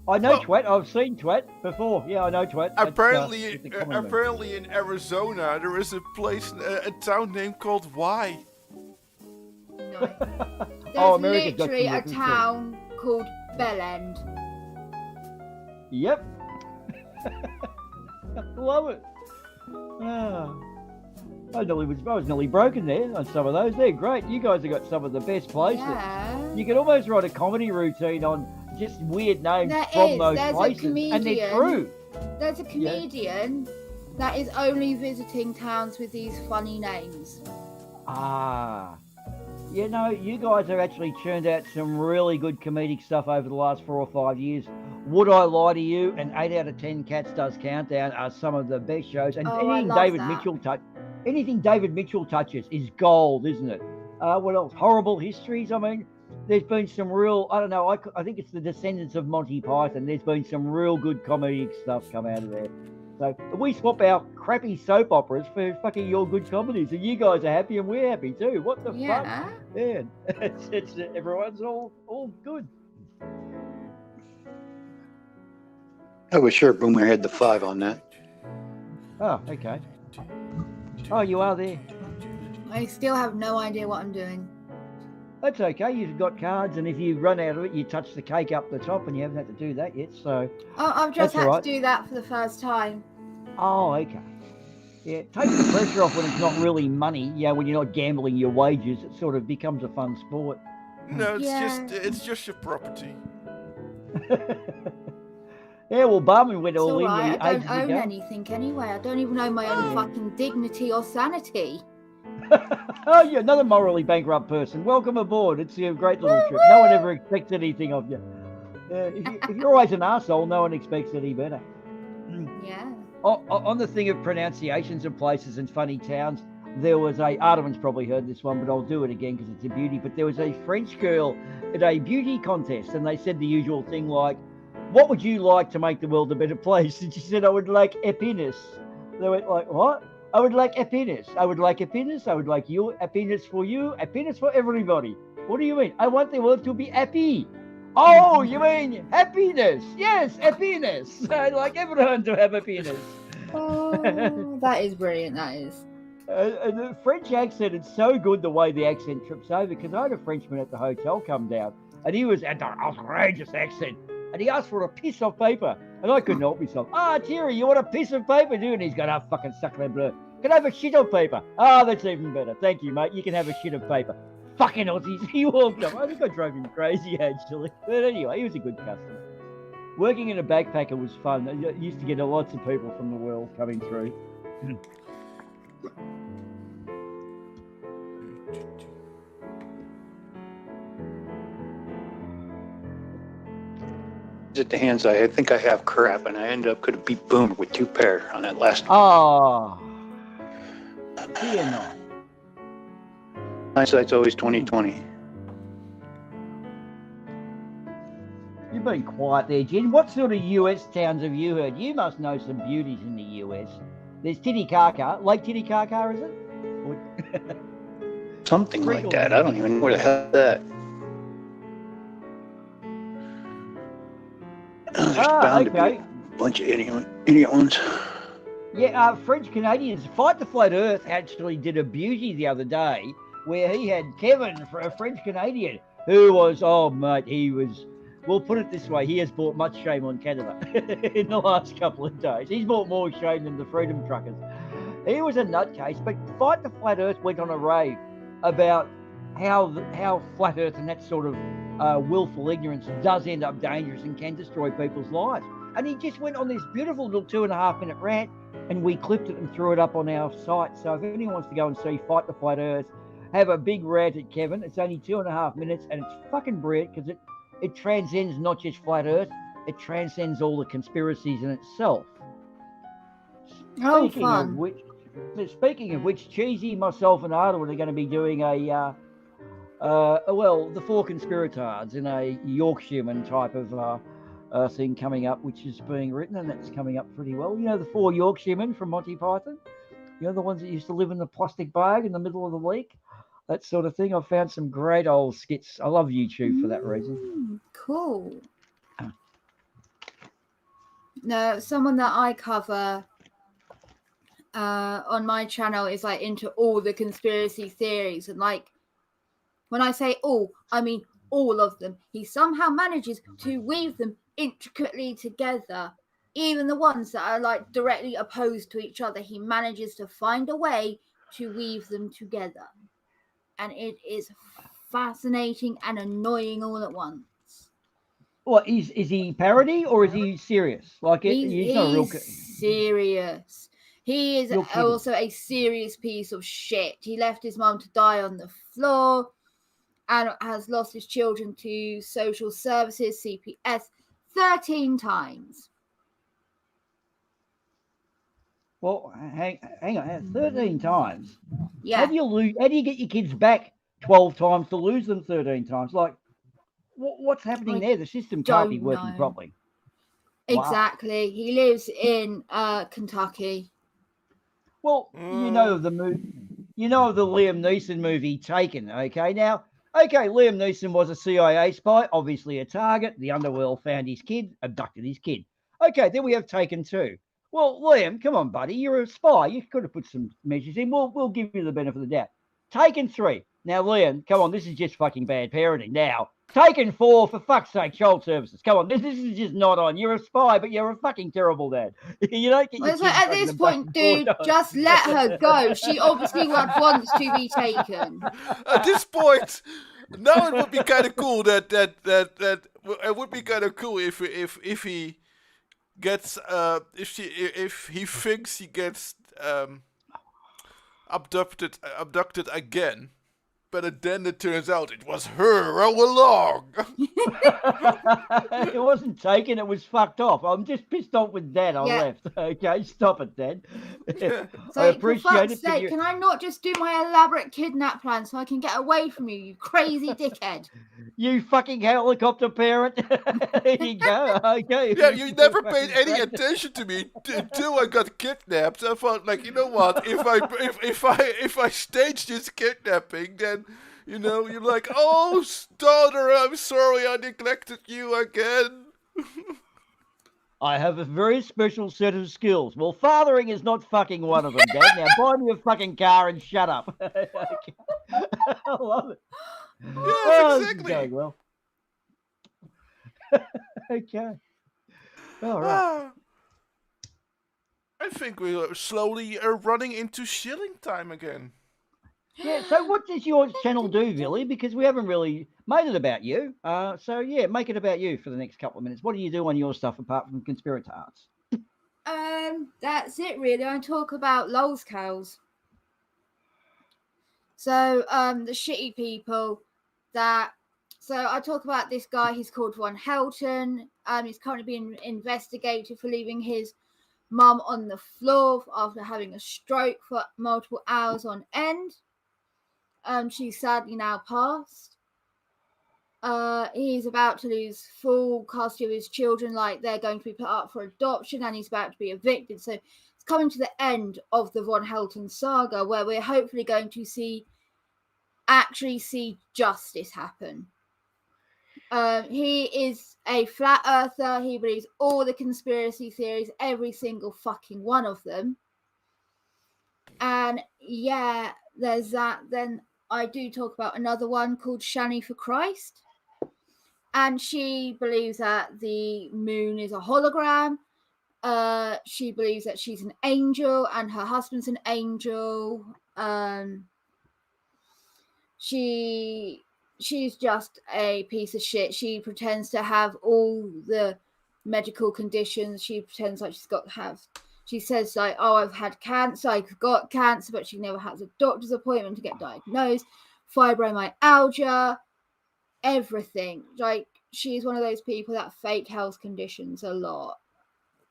I know Well- Twat. I've seen Twat before. Yeah, I know Twat. That's, Apparently, it's a common name. apparently in Arizona there is a place, a town named called Y. No. There's Oh, America's got literally some a records too. town called Bellend. Yep. Love it. Ah. I was nearly broken there on some of those. They're great. You guys have got some of the best places. Yeah. You could almost write a comedy routine on just weird names There from is. those There's a places, and they're comedian. true. There's a comedian that is only visiting towns with these funny names. Ah. You guys have actually churned out some really good comedic stuff over the last 4 or 5 years. Would I lie to you? And 8 out of 10 Cats Does Countdown are some of the best shows. And Oh, I anything love David that. Mitchell touches is gold, isn't it? What else? Horrible Histories. I mean, there's been some real, I don't know, I think it's the descendants of Monty Python. There's been some real good comedic stuff come out of there. So we swap our crappy soap operas for fucking your good comedies, and you guys are happy and we're happy too. What the fuck? Yeah. Yeah, it's everyone's all good. I was sure Boomer had the 5 on that. Oh, okay. Oh, you are there. I still have no idea what I'm doing. That's okay. You've got cards, and if you run out of it, you touch the cake up the top, and you haven't had to do that yet. So, I've That's just had all right. to do that for the first time. oh, okay. Yeah, it takes the pressure off when it's not really money. Yeah, when you're not gambling your wages, it sort of becomes a fun sport. No, Yeah. it's just your property. Yeah, well, Barman went It's all in alright, I ages don't own ago. anything anyway. I don't even own my own fucking dignity or sanity. Oh, you're another morally bankrupt person. Welcome aboard. It's a great little trip. No one ever expects anything of you. If you're always an arsehole, no one expects any better. Yeah. On the thing of pronunciations of places and funny towns, there was Ardawen's probably heard this one, but I'll do it again because it's a beauty. But there was a French girl at a beauty contest, and they said the usual thing like, what would you like to make the world a better place? And she said, I would like happiness. They went like, what? I would like happiness. I would like happiness. I would like you, happiness for everybody. What do you mean? I want the world to be happy. Oh, you mean happiness? Yes, happiness. I'd like everyone to have happiness. Oh, that is brilliant. That is. And the French accent, it's so good the way the accent trips over, because I had a Frenchman at the hotel come down, and he was at an outrageous accent, and he asked for a piece of paper, and I couldn't help myself. Thierry, you want a piece of paper, dude? And he's going, fucking sacre bleu. Can I have a sheet of paper? That's even better. Thank you, mate. You can have a sheet of paper. Fucking Aussies. He walked up. I think I drove him crazy, actually. But anyway, he was a good customer. Working in a backpacker was fun. I used to get lots of people from the world coming through. at the hands. I think I have crap, and I ended up could have beat Boomah with 2 pair on that last one. Oh, fear not. Hindsight's always 20/20. You've been quiet there, Jen. What sort of US towns have you heard? You must know some beauties in the US. There's Titicaca. Lake Titicaca, is it? Something like that. I don't even know where the hell that. There's bound to be a bunch of idiot ones. Yeah, French Canadians. Fight the Flat Earth actually did a beauty the other day where he had Kevin, for a French Canadian, who was, oh, mate, he was, we'll put it this way, he has brought much shame on Canada in the last couple of days. He's brought more shame than the Freedom Truckers. He was a nutcase, but Fight the Flat Earth went on a rave about how Flat Earth and that sort of willful ignorance does end up dangerous and can destroy people's lives. And he just went on this beautiful little 2.5-minute rant, and we clipped it and threw it up on our site. So if anyone wants to go and see Fight the Flat Earth, have a big rant at Kevin. It's only 2.5 minutes, and it's fucking brilliant because it transcends not just Flat Earth, it transcends all the conspiracies in itself. Speaking of which, Cheesy, myself, and Ardawen are going to be doing the 4 conspirators in a Yorkshireman type of thing coming up, which is being written, and that's coming up pretty well. You know, the 4 Yorkshiremen from Monty Python? You know, the ones that used to live in the plastic bag in the middle of the lake? That sort of thing. I've found some great old skits. I love YouTube for that reason. Cool. No, someone that I cover on my channel is like into all the conspiracy theories, and like when I say all, I mean all of them. He somehow manages to weave them intricately together. Even the ones that are like directly opposed to each other, he manages to find a way to weave them together. And it is fascinating and annoying all at once. What is he parody or is he serious? Like he's not a real serious. He is also a serious piece of shit. He left his mom to die on the floor and has lost his children to social services, CPS, 13 times. Well, hang on, 13 times? Yeah. How do you get your kids back 12 times to lose them 13 times? Like, what's happening there? The system can't be working properly. Exactly. Wow. He lives in Kentucky. Well, you know the Liam Neeson movie Taken, okay? Now, Liam Neeson was a CIA spy, obviously a target. The underworld found his kid, abducted his kid. Okay, then we have Taken 2. Well, Liam, come on, buddy. You're a spy. You could have put some measures in. We'll give you the benefit of the doubt. Taken 3. Now, Liam, come on. This is just fucking bad parenting. Now, Taken 4, for fuck's sake, child services. Come on. This is just not on. You're a spy, but you're a fucking terrible dad. You don't get your kids at this point, dude, just let her go. She obviously wants to be taken. At this point, now it would be kind of cool that it would be kind of cool if he gets if he thinks he gets abducted again, but then it turns out it was her all along. It wasn't taken, it was fucked off. I'm just pissed off with Dad. I left. Okay, stop it, Dad. So, I appreciate it. Sake, can I not just do my elaborate kidnap plan so I can get away from you, you crazy dickhead? You fucking helicopter parent. There you go. Okay. Yeah, you never paid any attention to me until I got kidnapped. I thought, like, you know what? If I stage this kidnapping, then you're like, oh, daughter, I'm sorry I neglected you again. I have a very special set of skills. Well, fathering is not fucking one of them, Dad. Now buy me a fucking car and shut up. I love it. Yes, exactly. Going well. Okay. All right. I think we're slowly running into shilling time again. Yeah, so what does your channel do, Billy? Because we haven't really made it about you. So, yeah, make it about you for the next couple of minutes. What do you do on your stuff apart from conspirators? That's it, really. I talk about lols cows. So, the shitty people that So I talk about this guy. He's called Von Helton. He's currently being investigated for leaving his mum on the floor after having a stroke for multiple hours on end. She's sadly now passed. He's about to lose full custody of his children, like they're going to be put up for adoption, and he's about to be evicted. So it's coming to the end of the Von Helton saga, where we're hopefully going to see justice happen. He is a flat earther. He believes all the conspiracy theories, every single fucking one of them. And yeah, there's that. Then I do talk about another one called Shani for Christ. And she believes that the moon is a hologram. She believes that she's an angel and her husband's an angel. She's just a piece of shit. She pretends to have all the medical conditions. She pretends like she says like, oh, I've had cancer, I've got cancer, but she never has a doctor's appointment to get diagnosed. Fibromyalgia, everything. Like, she's one of those people that fake health conditions a lot.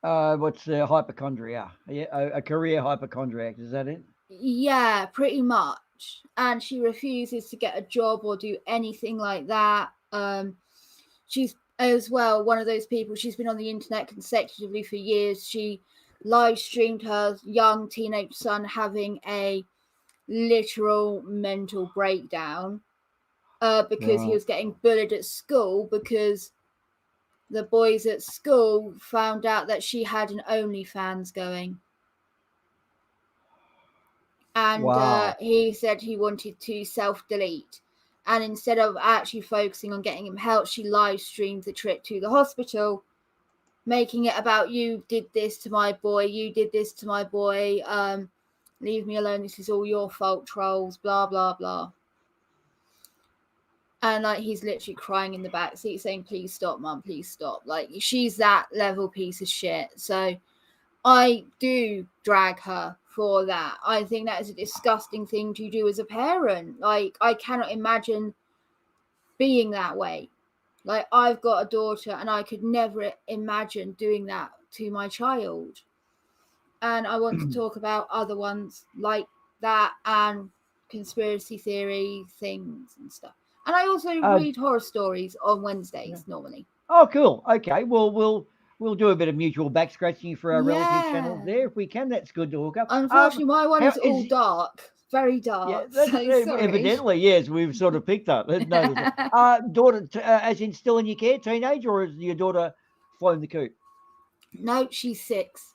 What's hypochondria? Yeah, a career hypochondriac, is that it? Yeah, pretty much. And she refuses to get a job or do anything like that. She's as well one of those people. She's been on the internet consecutively for years. She live streamed her young teenage son having a literal mental breakdown because he was getting bullied at school because the boys at school found out that she had an OnlyFans going. And he said he wanted to self-delete. And instead of actually focusing on getting him help, she live streamed the trip to the hospital, making it about, you did this to my boy, you did this to my boy, leave me alone, this is all your fault, trolls, blah, blah, blah. And like, he's literally crying in the backseat saying, please stop, mum, please stop. Like, she's that level piece of shit. So I do drag her for that. I think that is a disgusting thing to do as a parent. Like, I cannot imagine being that way. Like, I've got a daughter and I could never imagine doing that to my child. And I want to talk about other ones like that and conspiracy theory things and stuff. And I also read horror stories on Wednesdays normally. Oh, cool. Okay. Well, we'll do a bit of mutual back scratching for our relative channels there if we can. That's good to hook up. Unfortunately, my one is all dark, very dark. Yeah, evidently, yes, we've sort of picked up. Daughter, as in still in your care, teenage, or is your daughter flown the coop? No, she's 6.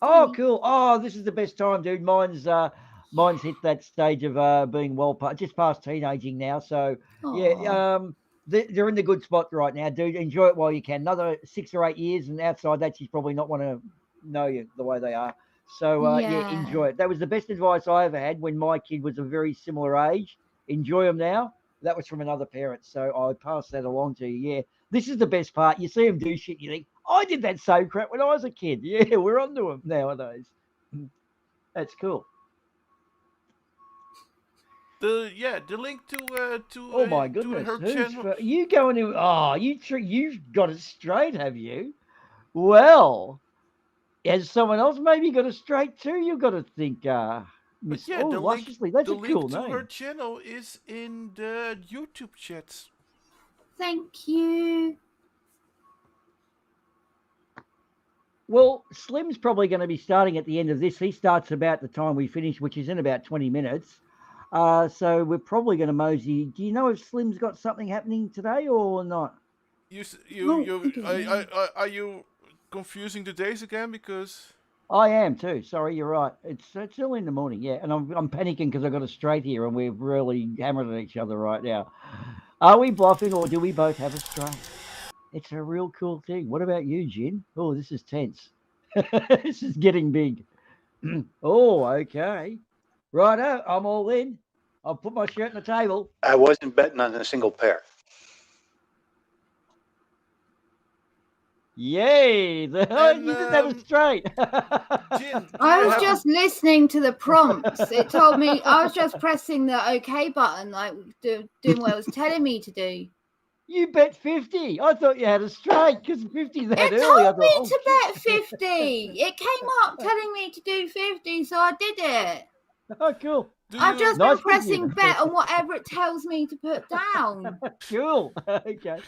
Oh, cool. Oh, this is the best time, dude. Mine's hit that stage of being just past teenaging now. So yeah, they're in the good spot right now, dude. Enjoy it while you can. Another 6 or 8 years, and outside that, she's probably not want to know you the way they are. So yeah, enjoy it. That was the best advice I ever had when my kid was a very similar age. Enjoy them now. That was from another parent, so I pass that along to you. Yeah, this is the best part. You see them do shit, you think, I did that same crap when I was a kid. Yeah, we're onto them nowadays. That's cool. The link to oh my goodness, to her channel. You going to you've got it straight, have you? Well, has someone else maybe got it straight too? You've got to think, Miss. Yeah, the link, that's the a cool link to name. her channel is in the YouTube chat. Thank you. Well, Slim's probably going to be starting at the end of this. He starts about the time we finish, which is in about 20 minutes. So we're probably going to mosey. Do you know if Slim's got something happening today or not? Are you confusing the days again? Because I am too. Sorry, you're right. It's early in the morning, yeah. And I'm panicking because I've got a straight here and we're really hammered at each other right now. Are we bluffing or do we both have a straight? It's a real cool thing. What about you, Jin? Oh, this is tense. This is getting big. Oh, okay. Righto, I'm all in. I'll put my shirt on the table. I wasn't betting on a single pair. Yay! You didn't have it straight. Jin, I was just listening to the prompts. It told me I was just pressing the OK button, like doing what it was telling me to do. You bet 50. I thought you had a straight because 50 that It early. I told me thought, to oh, bet 50. It came up telling me to do 50, so I did it. oh, cool. I've just Nice been pressing computer. bet on whatever it tells me to put down. Cool. Okay.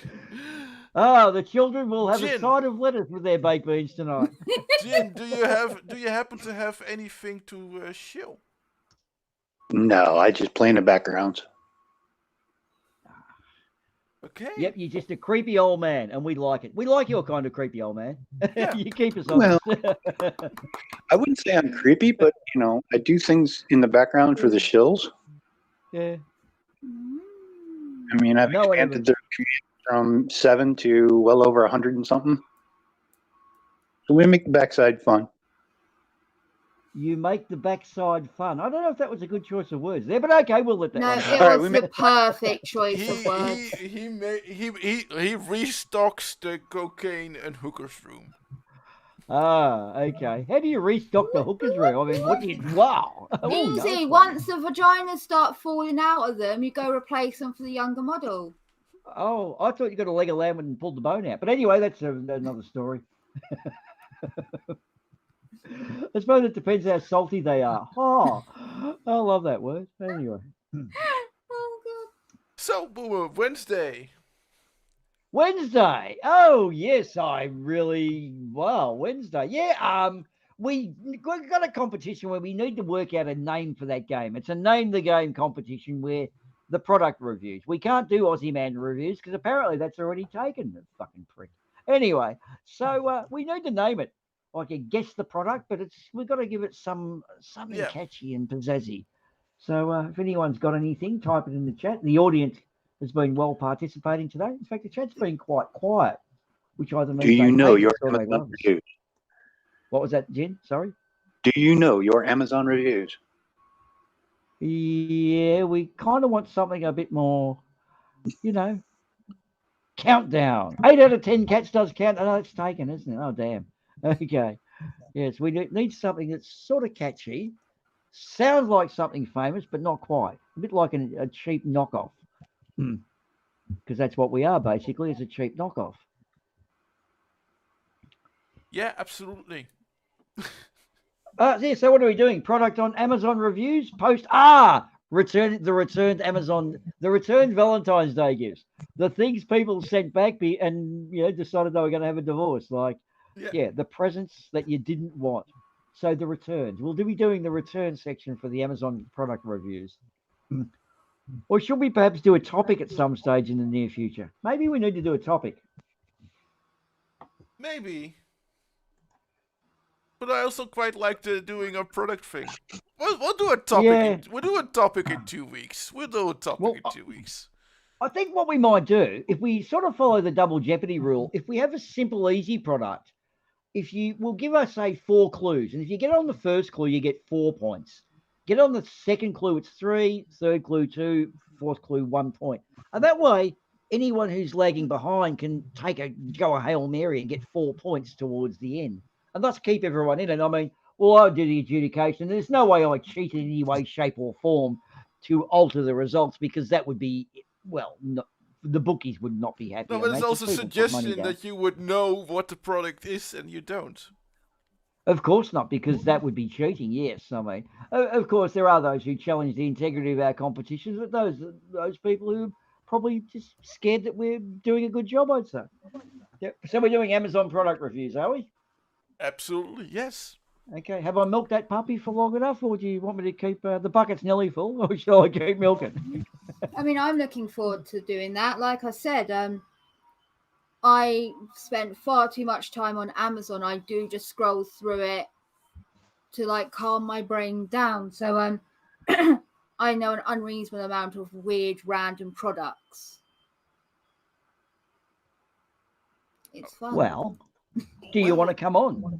Oh, the children will have a Jin. side of lettuce with their baked beans tonight. Jin, do you happen to have anything to shill? No, I just play in the backgrounds. Okay. Yep, you're just a creepy old man, and we like it. We like your kind of creepy old man. Yeah. You keep us honest. Well, I wouldn't say I'm creepy, but I do things in the background for the shills. Yeah. I mean, I've expanded their community from 7 to well over 100 and something. So we make the backside fun. You make the backside fun. I don't know if that was a good choice of words there, but okay, we'll let that. No, run. it was the perfect choice of words. He restocks the cocaine and hookers room. Ah, okay. How do you restock the hookers room? I mean, what do you? Wow. Easy. Once the vaginas start falling out of them, you go replace them for the younger model. Oh, I thought you got a leg of lamb and pulled the bone out. But anyway, that's another story. I suppose it depends how salty they are. Oh, I love that word. Anyway. Oh, God. So, Boomah, Wednesday. Wednesday. Oh, yes, Wednesday. Yeah, we got a competition where we need to work out a name for that game. It's a name the game competition where the product reviews. We can't do Aussie Man reviews because apparently that's already taken, the fucking prick. Anyway, so we need to name it. Like a guess the product, but we've got to give it something catchy and pizzazzy. So if anyone's got anything, type it in the chat. The audience has been well participating today. In fact, the chat's been quite quiet, which either means Do you know your Amazon reviews? What was that, Jen? Sorry? Do you know your Amazon reviews? Yeah, we kind of want something a bit more, countdown. 8 out of 10 cats does count. Oh, it's taken, isn't it? Oh, damn. Okay. Yes, we need something that's sort of catchy, sounds like something famous, but not quite. A bit like a cheap knockoff. Because that's what we are, basically, is a cheap knockoff. Yeah, absolutely. Yeah, so what are we doing? Product on Amazon reviews? Post returned Valentine's Day gifts. The things people sent back and decided they were going to have a divorce. Like, the presents that you didn't want. So the returns. We'll be doing the return section for the Amazon product reviews. Or should we perhaps do a topic at some stage in the near future? Maybe we need to do a topic. Maybe. But I also quite like doing a product thing. We'll do a topic. Yeah. We'll do a topic in 2 weeks. We'll do a topic in 2 weeks. I think what we might do, if we sort of follow the double jeopardy rule, if we have a simple, easy product, if you will give us, say, 4 clues, and if you get on the first clue, you get 4 points. Get on the second clue, it's 3, third clue 2, fourth clue 1 point. And that way, anyone who's lagging behind can go a Hail Mary and get 4 points towards the end. And thus keep everyone in it. I mean, I do the adjudication. There's no way I cheat in any way, shape, or form to alter the results because that would be, the bookies would not be happy. No, but there's also a suggestion that you would know what the product is and you don't. Of course not, because that would be cheating, yes. I mean, of course, there are those who challenge the integrity of our competitions, but those people who are probably just scared that we're doing a good job, I'd say. Yep. So we're doing Amazon product reviews, are we? Absolutely, yes. Okay, have I milked that puppy for long enough, or do you want me to keep the bucket's nearly full, or shall I keep milking? I mean, I'm looking forward to doing that. Like I said, I spent far too much time on Amazon. I do just scroll through it to calm my brain down. So I know an unreasonable amount of weird, random products. It's fun. Well, do you want to come on?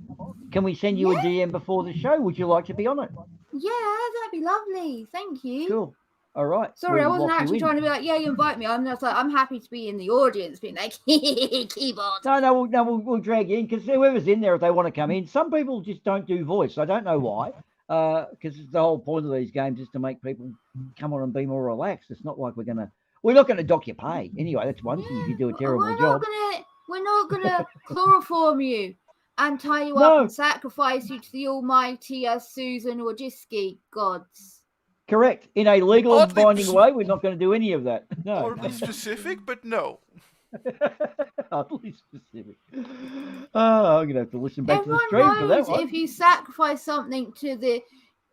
Can we send you a DM before the show? Would you like to be on it? Yeah, that'd be lovely. Thank you. Cool. All right. Sorry, I wasn't actually trying to be you invite me. I'm just I'm happy to be in the audience, being like, keyboard. No, we'll drag you in because whoever's in there, if they want to come in, some people just don't do voice. I don't know why. Because the whole point of these games is to make people come on and be more relaxed. It's not like we're going to. We're not going to dock your pay. Anyway, that's one thing if you do a terrible job. We're not gonna chloroform you and tie you No. up and sacrifice you to the almighty Susan Wojcicki gods. Correct. In a legal and Oddly binding pers- way, we're not going to do any of that. No. Oddly specific, but no. Oddly specific. Oh, I'm going to have to listen back to the Everyone stream for that knows one. if you sacrifice something to the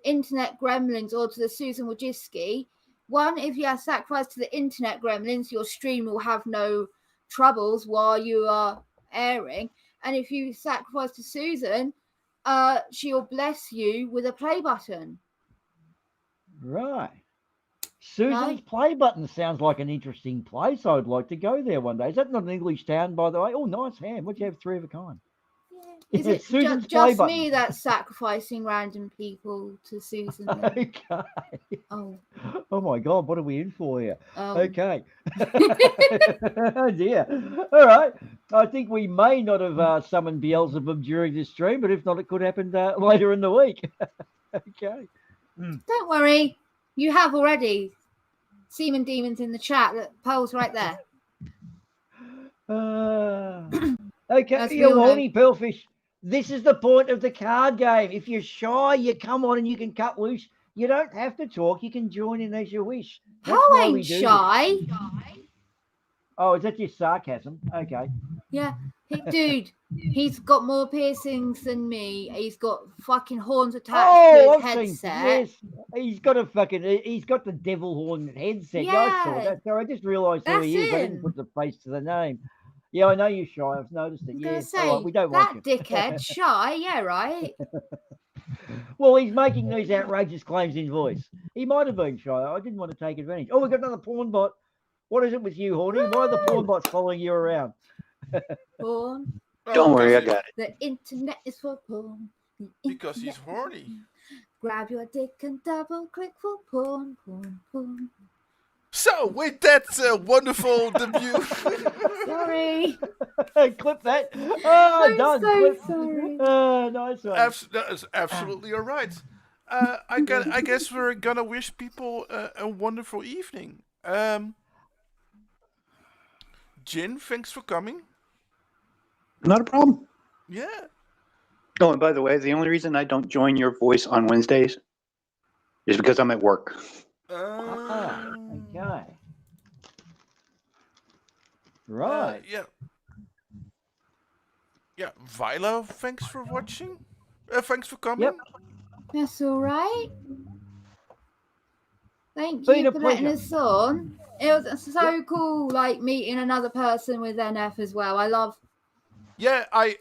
internet gremlins or to the Susan Wojcicki, one, if you have sacrificed to the internet gremlins, your stream will have no troubles while you are airing. And if you sacrifice to Susan, she'll bless you with a play button. Right. Susan's play button sounds like an interesting place. I would like to go there one day. Is that not an English town, by the way? Oh, nice ham. What'd you have, 3 of a kind? Is it Susan's play just button. me that's sacrificing random people to Susan? Okay. Oh. Oh my God, what are we in for here? Oh. Okay. Oh dear. All right. I think we may not have summoned Beelzebub during this stream, but if not, it could happen later in the week. Okay. Don't worry. You have already. Seaman Demons in the chat. That Pearl's right there. Okay, you horny pearlfish. This is the point of the card game. If you're shy, you come on and you can cut loose. You don't have to talk. You can join in as you wish. That's Pearl why we ain't do shy. this. Oh, is that just sarcasm? Okay. Yeah. Dude, he's got more piercings than me. He's got fucking horns attached to his headset. Yes, he's got the devil horn headset. Yeah, I saw that. So I just realised who he is. I didn't put the face to the name. Yeah, I know you're shy. I've noticed it. Yeah, right, we don't want that dickhead shy. Yeah, right. Well, he's making these outrageous claims in voice. He might have been shy. I didn't want to take advantage. Oh, we've got another porn bot. What is it with you, Horny? Why are the porn bots following you around? Porn. Don't worry, I got it. The internet is for porn. Because he's horny. Grab your dick and double click for porn, porn, porn. So, with that wonderful debut. Sorry. Clip that. Oh, I'm done. so Clip. sorry. Nice one. That is absolutely all right. I guess we're gonna wish people a wonderful evening. Jin, thanks for coming. Not a problem. Yeah. Oh, and by the way, the only reason I don't join your voice on Wednesdays is because I'm at work. Okay. Right. Yeah. Yeah, Viola, thanks for watching. Thanks for coming. Yep. That's all right. Thank Been you a for letting pleasure. us on. It was so cool, like meeting another person with NF as well. I love. Yeah, I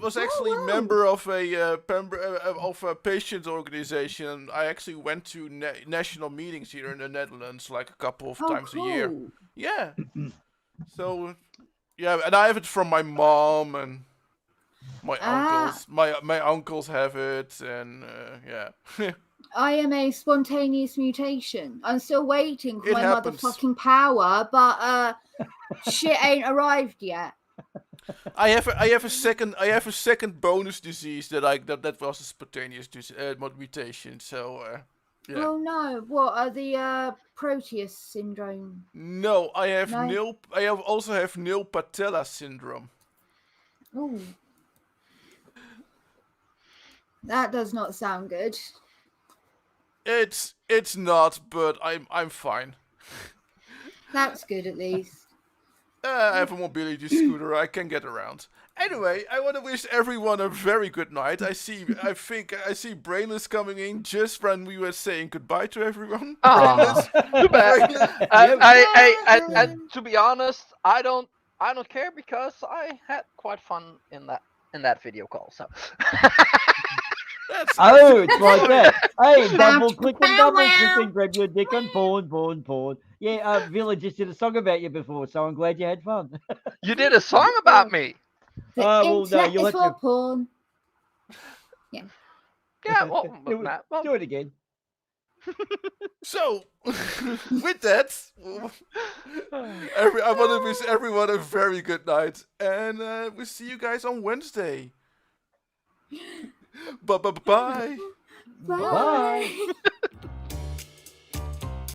was actually a member of a patient organization. I actually went to national meetings here in the Netherlands like a couple of times a year. Yeah. So, yeah, and I have it from my mom and my uncles. My uncles have it, and yeah. I am a spontaneous mutation. I'm still waiting for It my happens. motherfucking power, but shit ain't arrived yet. I have a second bonus disease that was a spontaneous mutation. So yeah. Oh no! What are the Proteus syndrome? No, I have No. I also have nil patella syndrome. Oh, that does not sound good. It's not, but I'm fine. That's good at least. I have a mobility scooter. I can get around. Anyway, I want to wish everyone a very good night. I think I see Brainless coming in just when we were saying goodbye to everyone. Aw, too bad. Brainless. And to be honest, I don't care because I had quite fun in that video call. So. It's like that. Hey, double click and grab your dick and porn. Yeah, Villa just did a song about you before, so I'm glad you had fun. You did a song about me. The well, no, internet you'll is have for to- porn. Yeah, well, Do it again. So, with that, I want to wish everyone a very good night, and we'll see you guys on Wednesday. Bye. Bye.